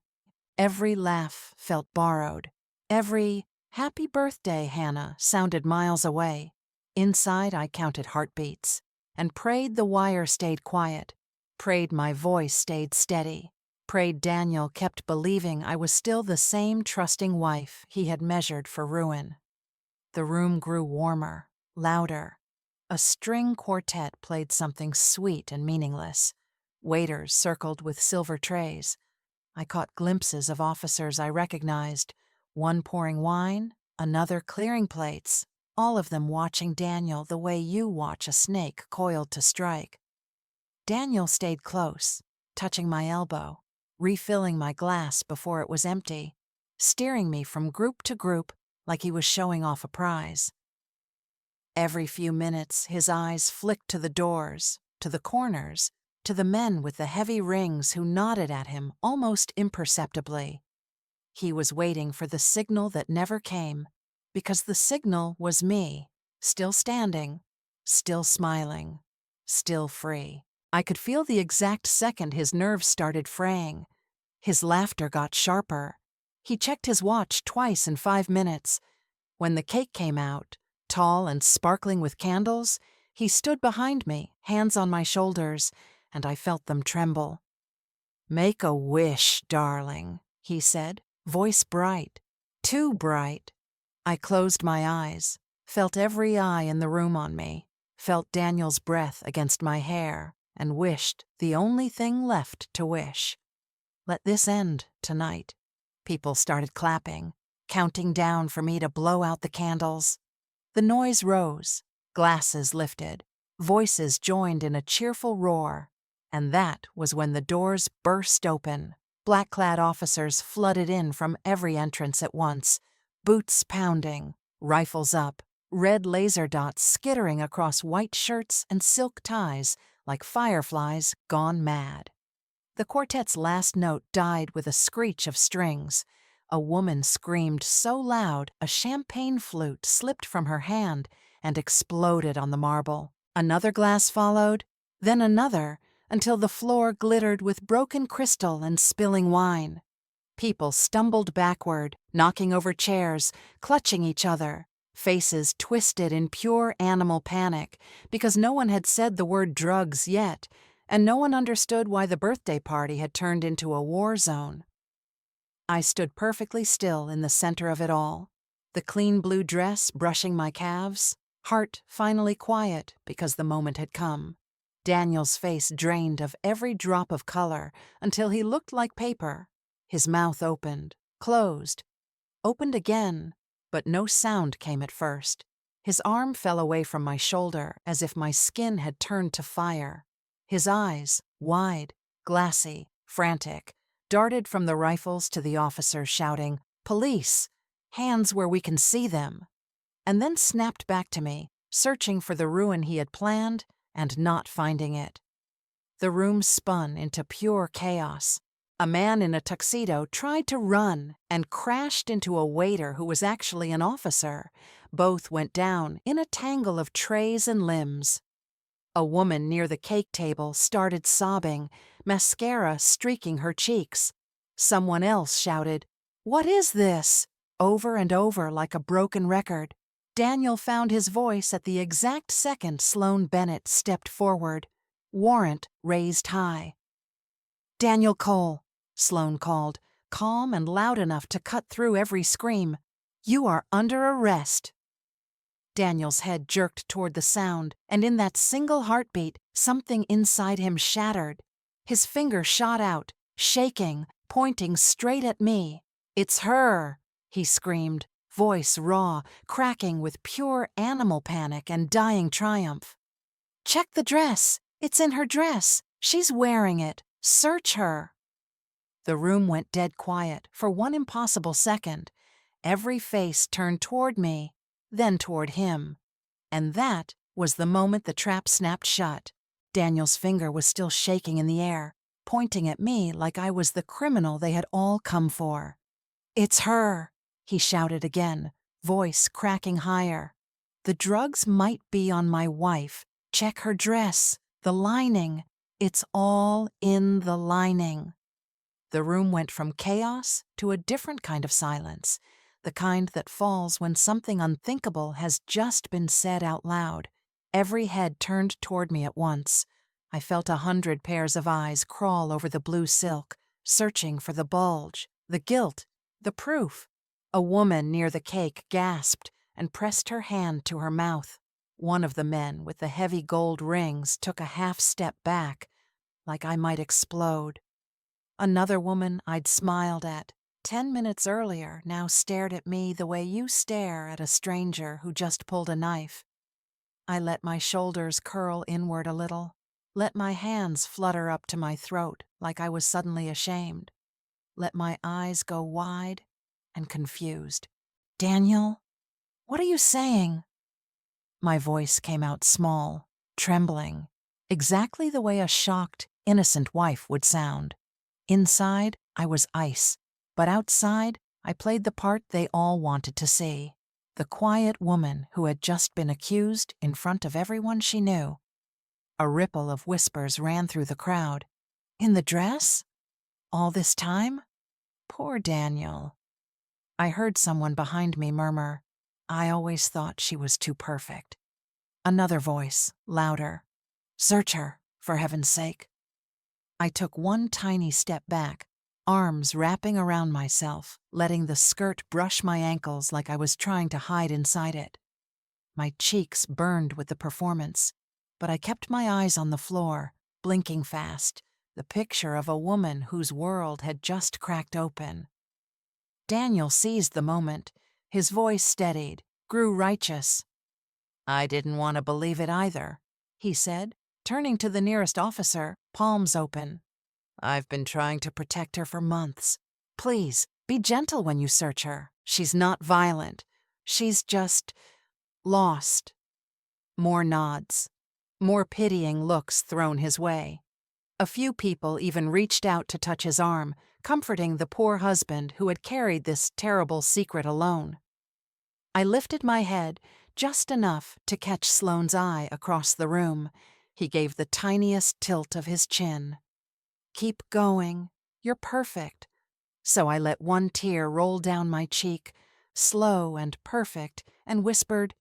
Every laugh felt borrowed. Every "Happy birthday, Hannah" sounded miles away. Inside, I counted heartbeats and prayed the wire stayed quiet, prayed my voice stayed steady, prayed Daniel kept believing I was still the same trusting wife he had measured for ruin. The room grew warmer, louder. A string quartet played something sweet and meaningless. Waiters circled with silver trays. I caught glimpses of officers I recognized, one pouring wine, another clearing plates, all of them watching Daniel the way you watch a snake coiled to strike. Daniel stayed close, touching my elbow, refilling my glass before it was empty, steering me from group to group like he was showing off a prize. Every few minutes, his eyes flicked to the doors, to the corners, to the men with the heavy rings who nodded at him almost imperceptibly. He was waiting for the signal that never came, because the signal was me, still standing, still smiling, still free. I could feel the exact second his nerves started fraying. His laughter got sharper. He checked his watch twice in 5 minutes. When the cake came out, tall and sparkling with candles, he stood behind me, hands on my shoulders, and I felt them tremble. "Make a wish, darling," he said, voice bright, too bright. I closed my eyes, felt every eye in the room on me, felt Daniel's breath against my hair, and wished the only thing left to wish. Let this end tonight. People started clapping, counting down for me to blow out the candles. The noise rose, glasses lifted, voices joined in a cheerful roar, and that was when the doors burst open. Black-clad officers flooded in from every entrance at once, boots pounding, rifles up, red laser dots skittering across white shirts and silk ties like fireflies gone mad. The quartet's last note died with a screech of strings. A woman screamed so loud a champagne flute slipped from her hand and exploded on the marble. Another glass followed, then another, until the floor glittered with broken crystal and spilling wine. People stumbled backward, knocking over chairs, clutching each other, faces twisted in pure animal panic because no one had said the word drugs yet, and no one understood why the birthday party had turned into a war zone. I stood perfectly still in the center of it all, the clean blue dress brushing my calves, heart finally quiet because the moment had come. Daniel's face drained of every drop of color until he looked like paper. His mouth opened, closed, opened again, but no sound came at first. His arm fell away from my shoulder as if my skin had turned to fire. His eyes, wide, glassy, frantic, darted from the rifles to the officers shouting, "Police! Hands where we can see them!" and then snapped back to me, searching for the ruin he had planned and not finding it. The room spun into pure chaos. A man in a tuxedo tried to run and crashed into a waiter who was actually an officer. Both went down in a tangle of trays and limbs. A woman near the cake table started sobbing, mascara streaking her cheeks. Someone else shouted, "What is this?" over and over like a broken record. Daniel found his voice at the exact second Sloan Bennett stepped forward, warrant raised high. "Daniel Cole," Sloan called, calm and loud enough to cut through every scream. "You are under arrest." Daniel's head jerked toward the sound, and in that single heartbeat, something inside him shattered. His finger shot out, shaking, pointing straight at me. "It's her!" he screamed, voice raw, cracking with pure animal panic and dying triumph. "Check the dress! It's in her dress! She's wearing it! Search her!" The room went dead quiet for one impossible second. Every face turned toward me, then toward him. And that was the moment the trap snapped shut. Daniel's finger was still shaking in the air, pointing at me like I was the criminal they had all come for. "It's her!" he shouted again, voice cracking higher. "The drugs might be on my wife. Check her dress, the lining. It's all in the lining." The room went from chaos to a different kind of silence, the kind that falls when something unthinkable has just been said out loud. Every head turned toward me at once. I felt 100 pairs of eyes crawl over the blue silk, searching for the bulge, the guilt, the proof. A woman near the cake gasped and pressed her hand to her mouth. One of the men with the heavy gold rings took a half step back, like I might explode. Another woman I'd smiled at 10 minutes earlier now stared at me the way you stare at a stranger who just pulled a knife. I let my shoulders curl inward a little, let my hands flutter up to my throat like I was suddenly ashamed, let my eyes go wide and confused. "Daniel, what are you saying?" My voice came out small, trembling, exactly the way a shocked, innocent wife would sound. Inside, I was ice, but outside, I played the part they all wanted to see. The quiet woman who had just been accused in front of everyone she knew. A ripple of whispers ran through the crowd. "In the dress? All this time? Poor Daniel." I heard someone behind me murmur, "I always thought she was too perfect." Another voice, louder, "Search her, for heaven's sake." I took one tiny step back, arms wrapping around myself, letting the skirt brush my ankles like I was trying to hide inside it. My cheeks burned with the performance, but I kept my eyes on the floor, blinking fast, the picture of a woman whose world had just cracked open. Daniel seized the moment. His voice steadied, grew righteous. "I didn't want to believe it either," he said, turning to the nearest officer, palms open. I've been trying to protect her for months. Please, be gentle when you search her. She's not violent. She's just lost. More nods. More pitying looks thrown his way. A few people even reached out to touch his arm, comforting the poor husband who had carried this terrible secret alone. I lifted my head just enough to catch Sloane's eye across the room. He gave the tiniest tilt of his chin. Keep going. You're perfect. So I let one tear roll down my cheek, slow and perfect, and whispered,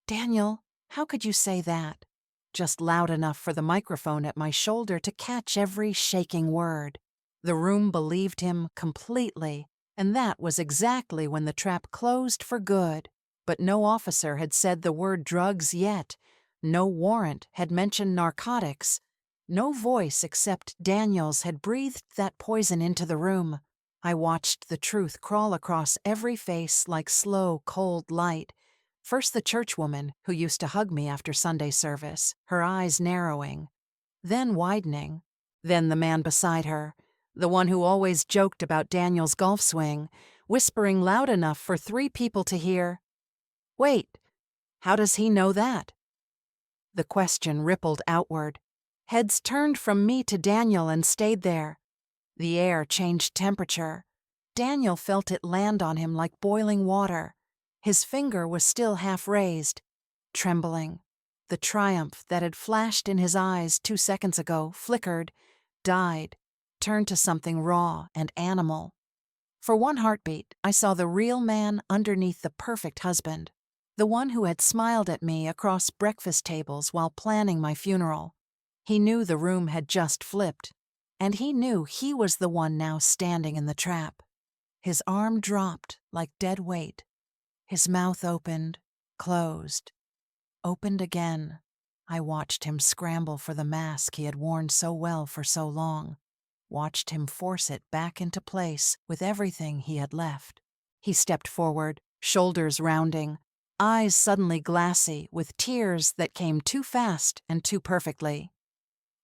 Daniel, how could you say that? Just loud enough for the microphone at my shoulder to catch every shaking word. The room believed him completely, and that was exactly when the trap closed for good. But no officer had said the word drugs yet. No warrant had mentioned narcotics. No voice except Daniel's had breathed that poison into the room. I watched the truth crawl across every face like slow, cold light. First the churchwoman, who used to hug me after Sunday service, her eyes narrowing, then widening. Then the man beside her, the one who always joked about Daniel's golf swing, whispering loud enough for 3 people to hear. Wait, how does he know that? The question rippled outward. Heads turned from me to Daniel and stayed there. The air changed temperature. Daniel felt it land on him like boiling water. His finger was still half raised, trembling. The triumph that had flashed in his eyes 2 seconds ago flickered, died, turned to something raw and animal. For one heartbeat, I saw the real man underneath the perfect husband, the one who had smiled at me across breakfast tables while planning my funeral. He knew the room had just flipped, and he knew he was the one now standing in the trap. His arm dropped like dead weight. His mouth opened, closed, opened again. I watched him scramble for the mask he had worn so well for so long, watched him force it back into place with everything he had left. He stepped forward, shoulders rounding, eyes suddenly glassy with tears that came too fast and too perfectly.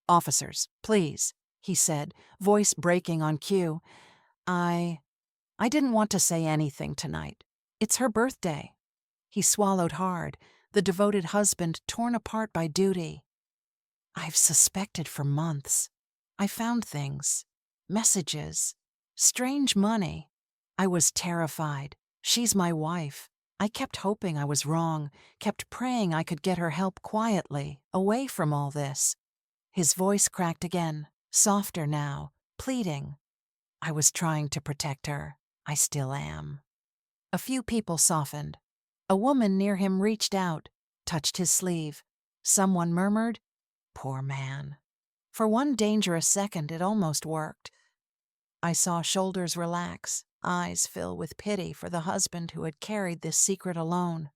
Officers, please, he said, voice breaking on cue. I didn't want to say anything tonight. It's her birthday. He swallowed hard, the devoted husband torn apart by duty. I've suspected for months. I found things, messages, strange money. I was terrified. She's my wife. I kept hoping I was wrong, kept praying I could get her help quietly, away from all this. His voice cracked again, softer now, pleading. I was trying to protect her. I still am. A few people softened. A woman near him reached out, touched his sleeve. Someone murmured, "Poor man." For one dangerous second, it almost worked. I saw shoulders relax, eyes fill with pity for the husband who had carried this secret alone.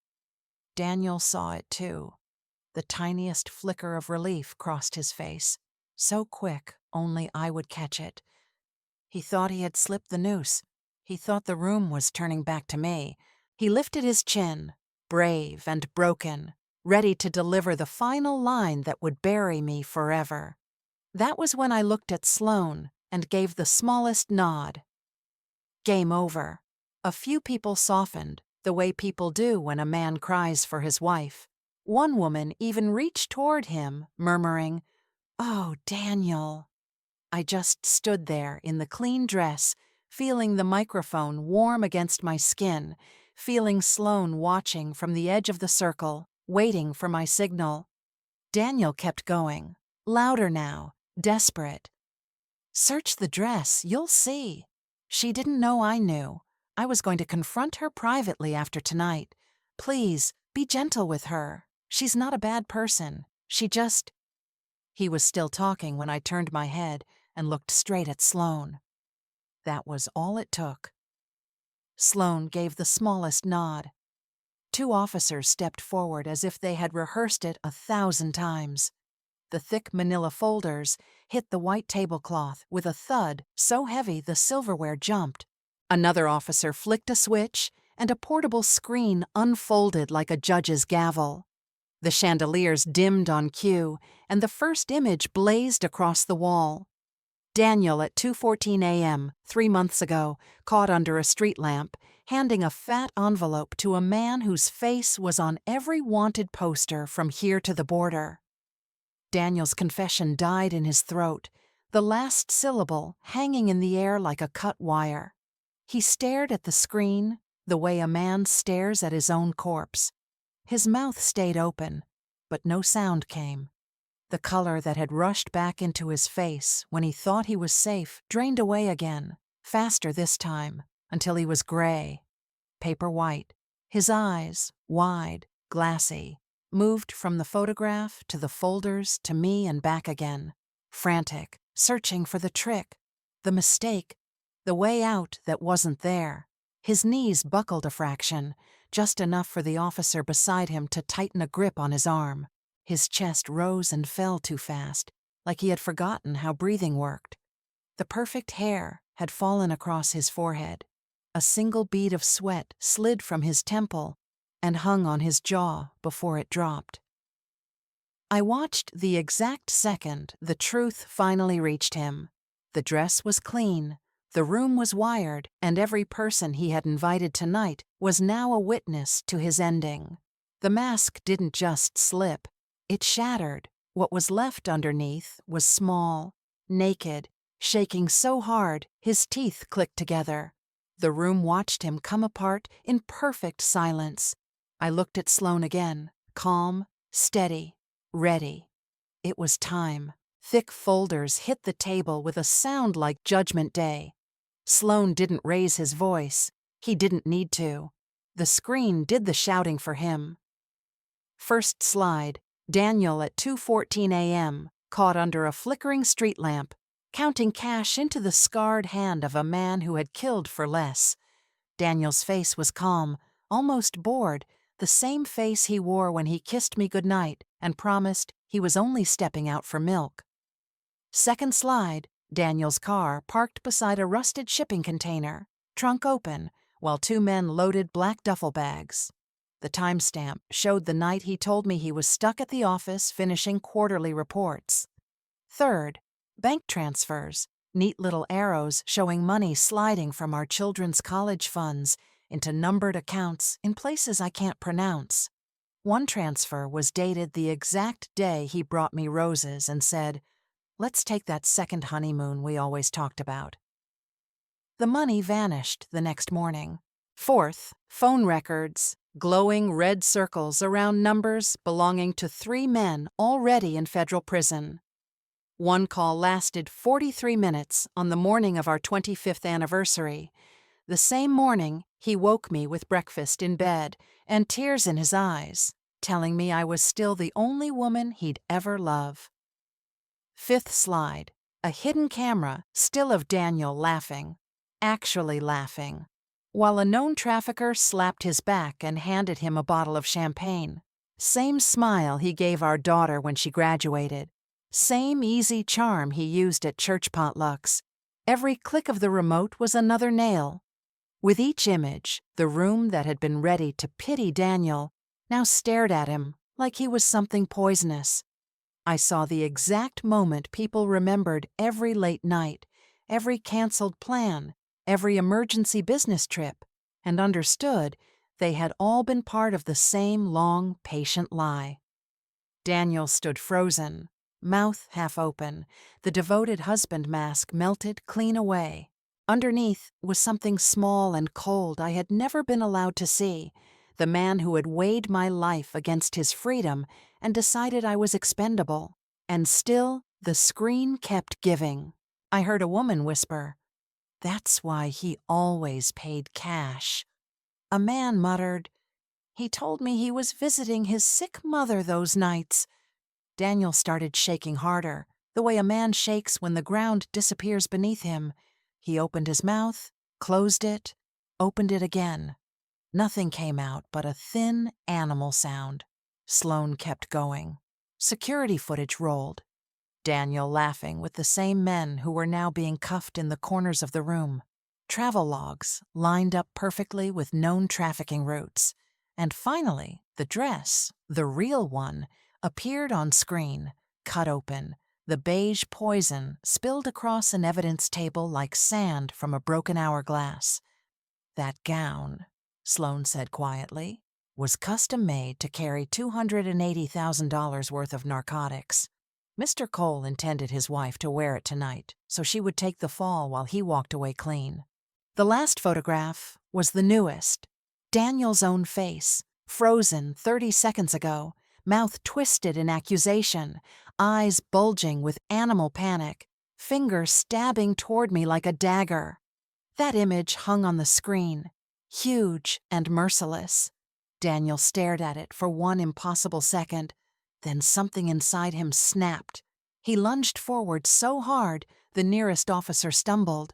Daniel saw it too. The tiniest flicker of relief crossed his face. So quick, only I would catch it. He thought he had slipped the noose. He thought the room was turning back to me. He lifted his chin, brave and broken, ready to deliver the final line that would bury me forever. That was when I looked at Sloane and gave the smallest nod. Game over. A few people softened, the way people do when a man cries for his wife. One woman even reached toward him, murmuring, "Oh, Daniel." I just stood there in the clean dress, feeling the microphone warm against my skin, feeling Sloane watching from the edge of the circle, waiting for my signal. Daniel kept going, louder now, desperate. "Search the dress, you'll see. She didn't know I knew. I was going to confront her privately after tonight. Please, be gentle with her. She's not a bad person. She just—" He was still talking when I turned my head and looked straight at Sloane. That was all it took. Sloane gave the smallest nod. 2 officers stepped forward as if they had rehearsed it 1,000 times. The thick manila folders hit the white tablecloth with a thud so heavy the silverware jumped. Another officer flicked a switch, and a portable screen unfolded like a judge's gavel. The chandeliers dimmed on cue, and the first image blazed across the wall. Daniel at 2:14 a.m., 3 months ago, caught under a street lamp, handing a fat envelope to a man whose face was on every wanted poster from here to the border. Daniel's confession died in his throat, the last syllable hanging in the air like a cut wire. He stared at the screen the way a man stares at his own corpse. His mouth stayed open, but no sound came. The color that had rushed back into his face when he thought he was safe drained away again, faster this time, until he was gray, paper white. His eyes, wide, glassy, moved from the photograph to the folders to me and back again, frantic, searching for the trick, the mistake, the way out that wasn't there. His knees buckled a fraction, just enough for the officer beside him to tighten a grip on his arm. His chest rose and fell too fast, like he had forgotten how breathing worked. The perfect hair had fallen across his forehead. A single bead of sweat slid from his temple and hung on his jaw before it dropped. I watched the exact second the truth finally reached him. The dress was clean, the room was wired, and every person he had invited tonight was now a witness to his ending. The mask didn't just slip. It shattered. What was left underneath was small, naked, shaking so hard his teeth clicked together. The room watched him come apart in perfect silence. I looked at Sloane again, calm, steady, ready. It was time. Thick folders hit the table with a sound like Judgment Day. Sloane didn't raise his voice. He didn't need to. The screen did the shouting for him. First slide. Daniel at 2:14 a.m., caught under a flickering street lamp, counting cash into the scarred hand of a man who had killed for less. Daniel's face was calm, almost bored, the same face he wore when he kissed me goodnight and promised he was only stepping out for milk. Second slide, Daniel's car parked beside a rusted shipping container, trunk open, while 2 men loaded black duffel bags. The timestamp showed the night he told me he was stuck at the office finishing quarterly reports. Third, bank transfers, neat little arrows showing money sliding from our children's college funds into numbered accounts in places I can't pronounce. One transfer was dated the exact day he brought me roses and said, "Let's take that second honeymoon we always talked about." The money vanished the next morning. Fourth, phone records, glowing red circles around numbers belonging to 3 men already in federal prison. One call lasted 43 minutes on the morning of our 25th anniversary. The same morning, he woke me with breakfast in bed and tears in his eyes, telling me I was still the only woman he'd ever love. Fifth slide, a hidden camera, still of Daniel laughing, actually laughing, while a known trafficker slapped his back and handed him a bottle of champagne. Same smile he gave our daughter when she graduated. Same easy charm he used at church potlucks. Every click of the remote was another nail. With each image, the room that had been ready to pity Daniel now stared at him like he was something poisonous. I saw the exact moment people remembered every late night, every canceled plan, every emergency business trip, and understood they had all been part of the same long, patient lie. Daniel stood frozen, mouth half open, the devoted husband mask melted clean away. Underneath was something small and cold I had never been allowed to see, the man who had weighed my life against his freedom and decided I was expendable. And still, the screen kept giving. I heard a woman whisper, "That's why he always paid cash." A man muttered, "He told me he was visiting his sick mother those nights." Daniel started shaking harder, the way a man shakes when the ground disappears beneath him. He opened his mouth, closed it, opened it again. Nothing came out but a thin animal sound. Sloane kept going. Security footage rolled. Daniel laughing with the same men who were now being cuffed in the corners of the room. Travel logs lined up perfectly with known trafficking routes. And finally, the dress, the real one, appeared on screen, cut open, The beige poison spilled across an evidence table like sand from a broken hourglass. That gown, Sloane said quietly, was custom-made to carry $280,000 worth of narcotics. Mr. Cole intended his wife to wear it tonight, so she would take the fall while he walked away clean. The last photograph was the newest. Daniel's own face, frozen 30 seconds ago, mouth twisted in accusation, eyes bulging with animal panic, finger stabbing toward me like a dagger. That image hung on the screen, huge and merciless. Daniel stared at it for one impossible second, then something inside him snapped. He lunged forward so hard, the nearest officer stumbled.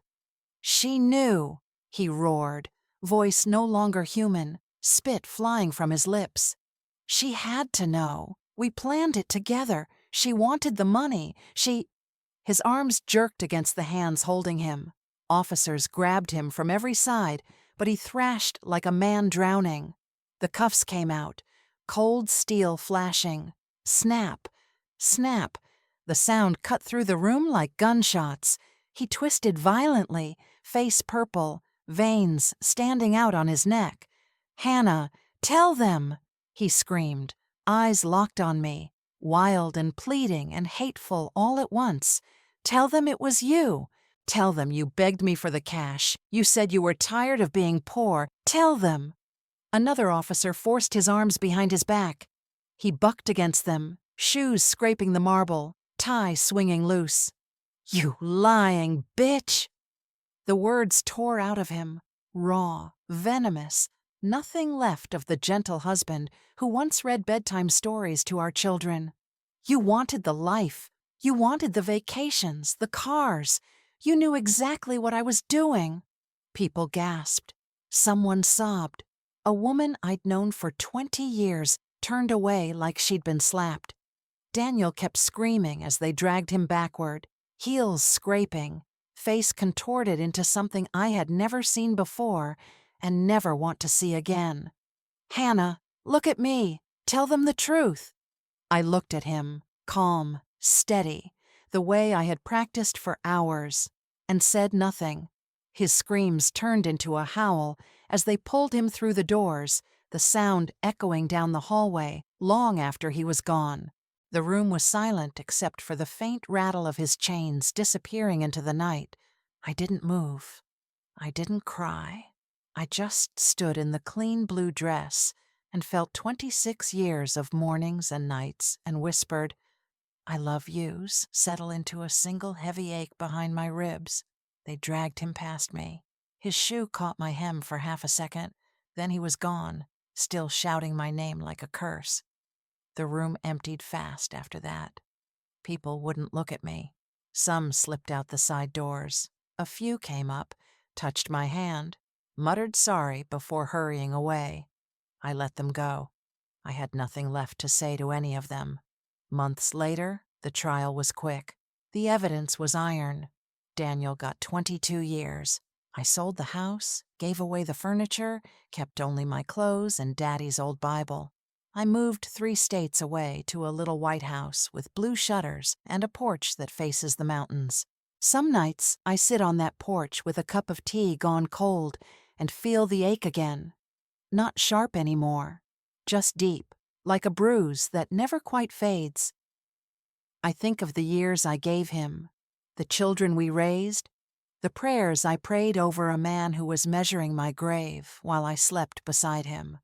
"She knew," he roared, voice no longer human, spit flying from his lips. "She had to know. We planned it together. She wanted the money. His arms jerked against the hands holding him. Officers grabbed him from every side, but he thrashed like a man drowning. The cuffs came out, cold steel flashing. Snap, snap. The sound cut through the room like gunshots. He twisted violently, face purple, veins standing out on his neck. "Hannah, tell them!" he screamed, eyes locked on me, wild and pleading and hateful all at once. "Tell them it was you. Tell them you begged me for the cash. You said you were tired of being poor. Tell them." Another officer forced his arms behind his back. He bucked against them, shoes scraping the marble, tie swinging loose. "You lying bitch!" The words tore out of him, raw, venomous, nothing left of the gentle husband who once read bedtime stories to our children. "You wanted the life. You wanted the vacations, the cars. You knew exactly what I was doing." People gasped. Someone sobbed. A woman I'd known for 20 years turned away like she'd been slapped. Daniel kept screaming as they dragged him backward, heels scraping, face contorted into something I had never seen before and never want to see again. "Hannah, look at me. Tell them the truth." I looked at him, calm, steady, the way I had practiced for hours, and said nothing. His screams turned into a howl as they pulled him through the doors, the sound echoing down the hallway long after he was gone. The room was silent except for the faint rattle of his chains disappearing into the night. I didn't move. I didn't cry. I just stood in the clean blue dress and felt 26 years of mornings and nights and whispered, "I love yous," settle into a single heavy ache behind my ribs. They dragged him past me. His shoe caught my hem for half a second, then he was gone, still shouting my name like a curse. The room emptied fast after that. People wouldn't look at me. Some slipped out the side doors. A few came up, touched my hand, muttered sorry before hurrying away. I let them go. I had nothing left to say to any of them. Months later, the trial was quick. The evidence was iron. Daniel got 22 years. I sold the house, gave away the furniture, kept only my clothes and Daddy's old Bible. I moved 3 states away to a little white house with blue shutters and a porch that faces the mountains. Some nights I sit on that porch with a cup of tea gone cold and feel the ache again. Not sharp anymore, just deep, like a bruise that never quite fades. I think of the years I gave him, the children we raised, the prayers I prayed over a man who was measuring my grave while I slept beside him.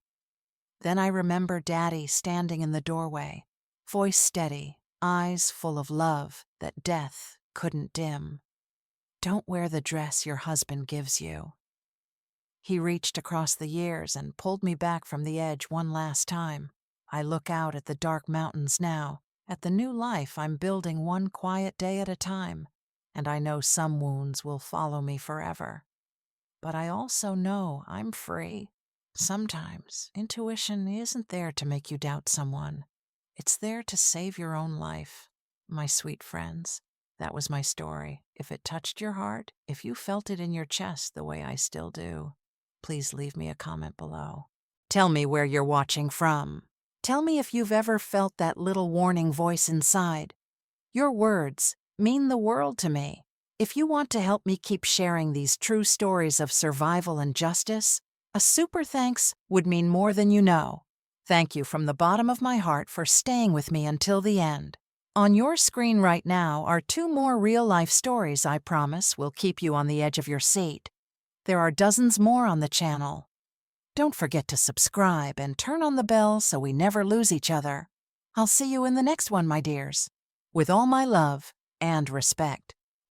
Then I remember Daddy standing in the doorway, voice steady, eyes full of love that death couldn't dim. "Don't wear the dress your husband gives you." He reached across the years and pulled me back from the edge one last time. I look out at the dark mountains now, at the new life I'm building one quiet day at a time, and I know some wounds will follow me forever. But I also know I'm free. Sometimes intuition isn't there to make you doubt someone. It's there to save your own life. My sweet friends, that was my story. If it touched your heart, if you felt it in your chest the way I still do, please leave me a comment below. Tell me where you're watching from. Tell me if you've ever felt that little warning voice inside. Your words mean the world to me. If you want to help me keep sharing these true stories of survival and justice, a super thanks would mean more than you know. Thank you from the bottom of my heart for staying with me until the end. On your screen right now are 2 more real-life stories I promise will keep you on the edge of your seat. There are dozens more on the channel. Don't forget to subscribe and turn on the bell so we never lose each other. I'll see you in the next one, my dears. With all my love and respect.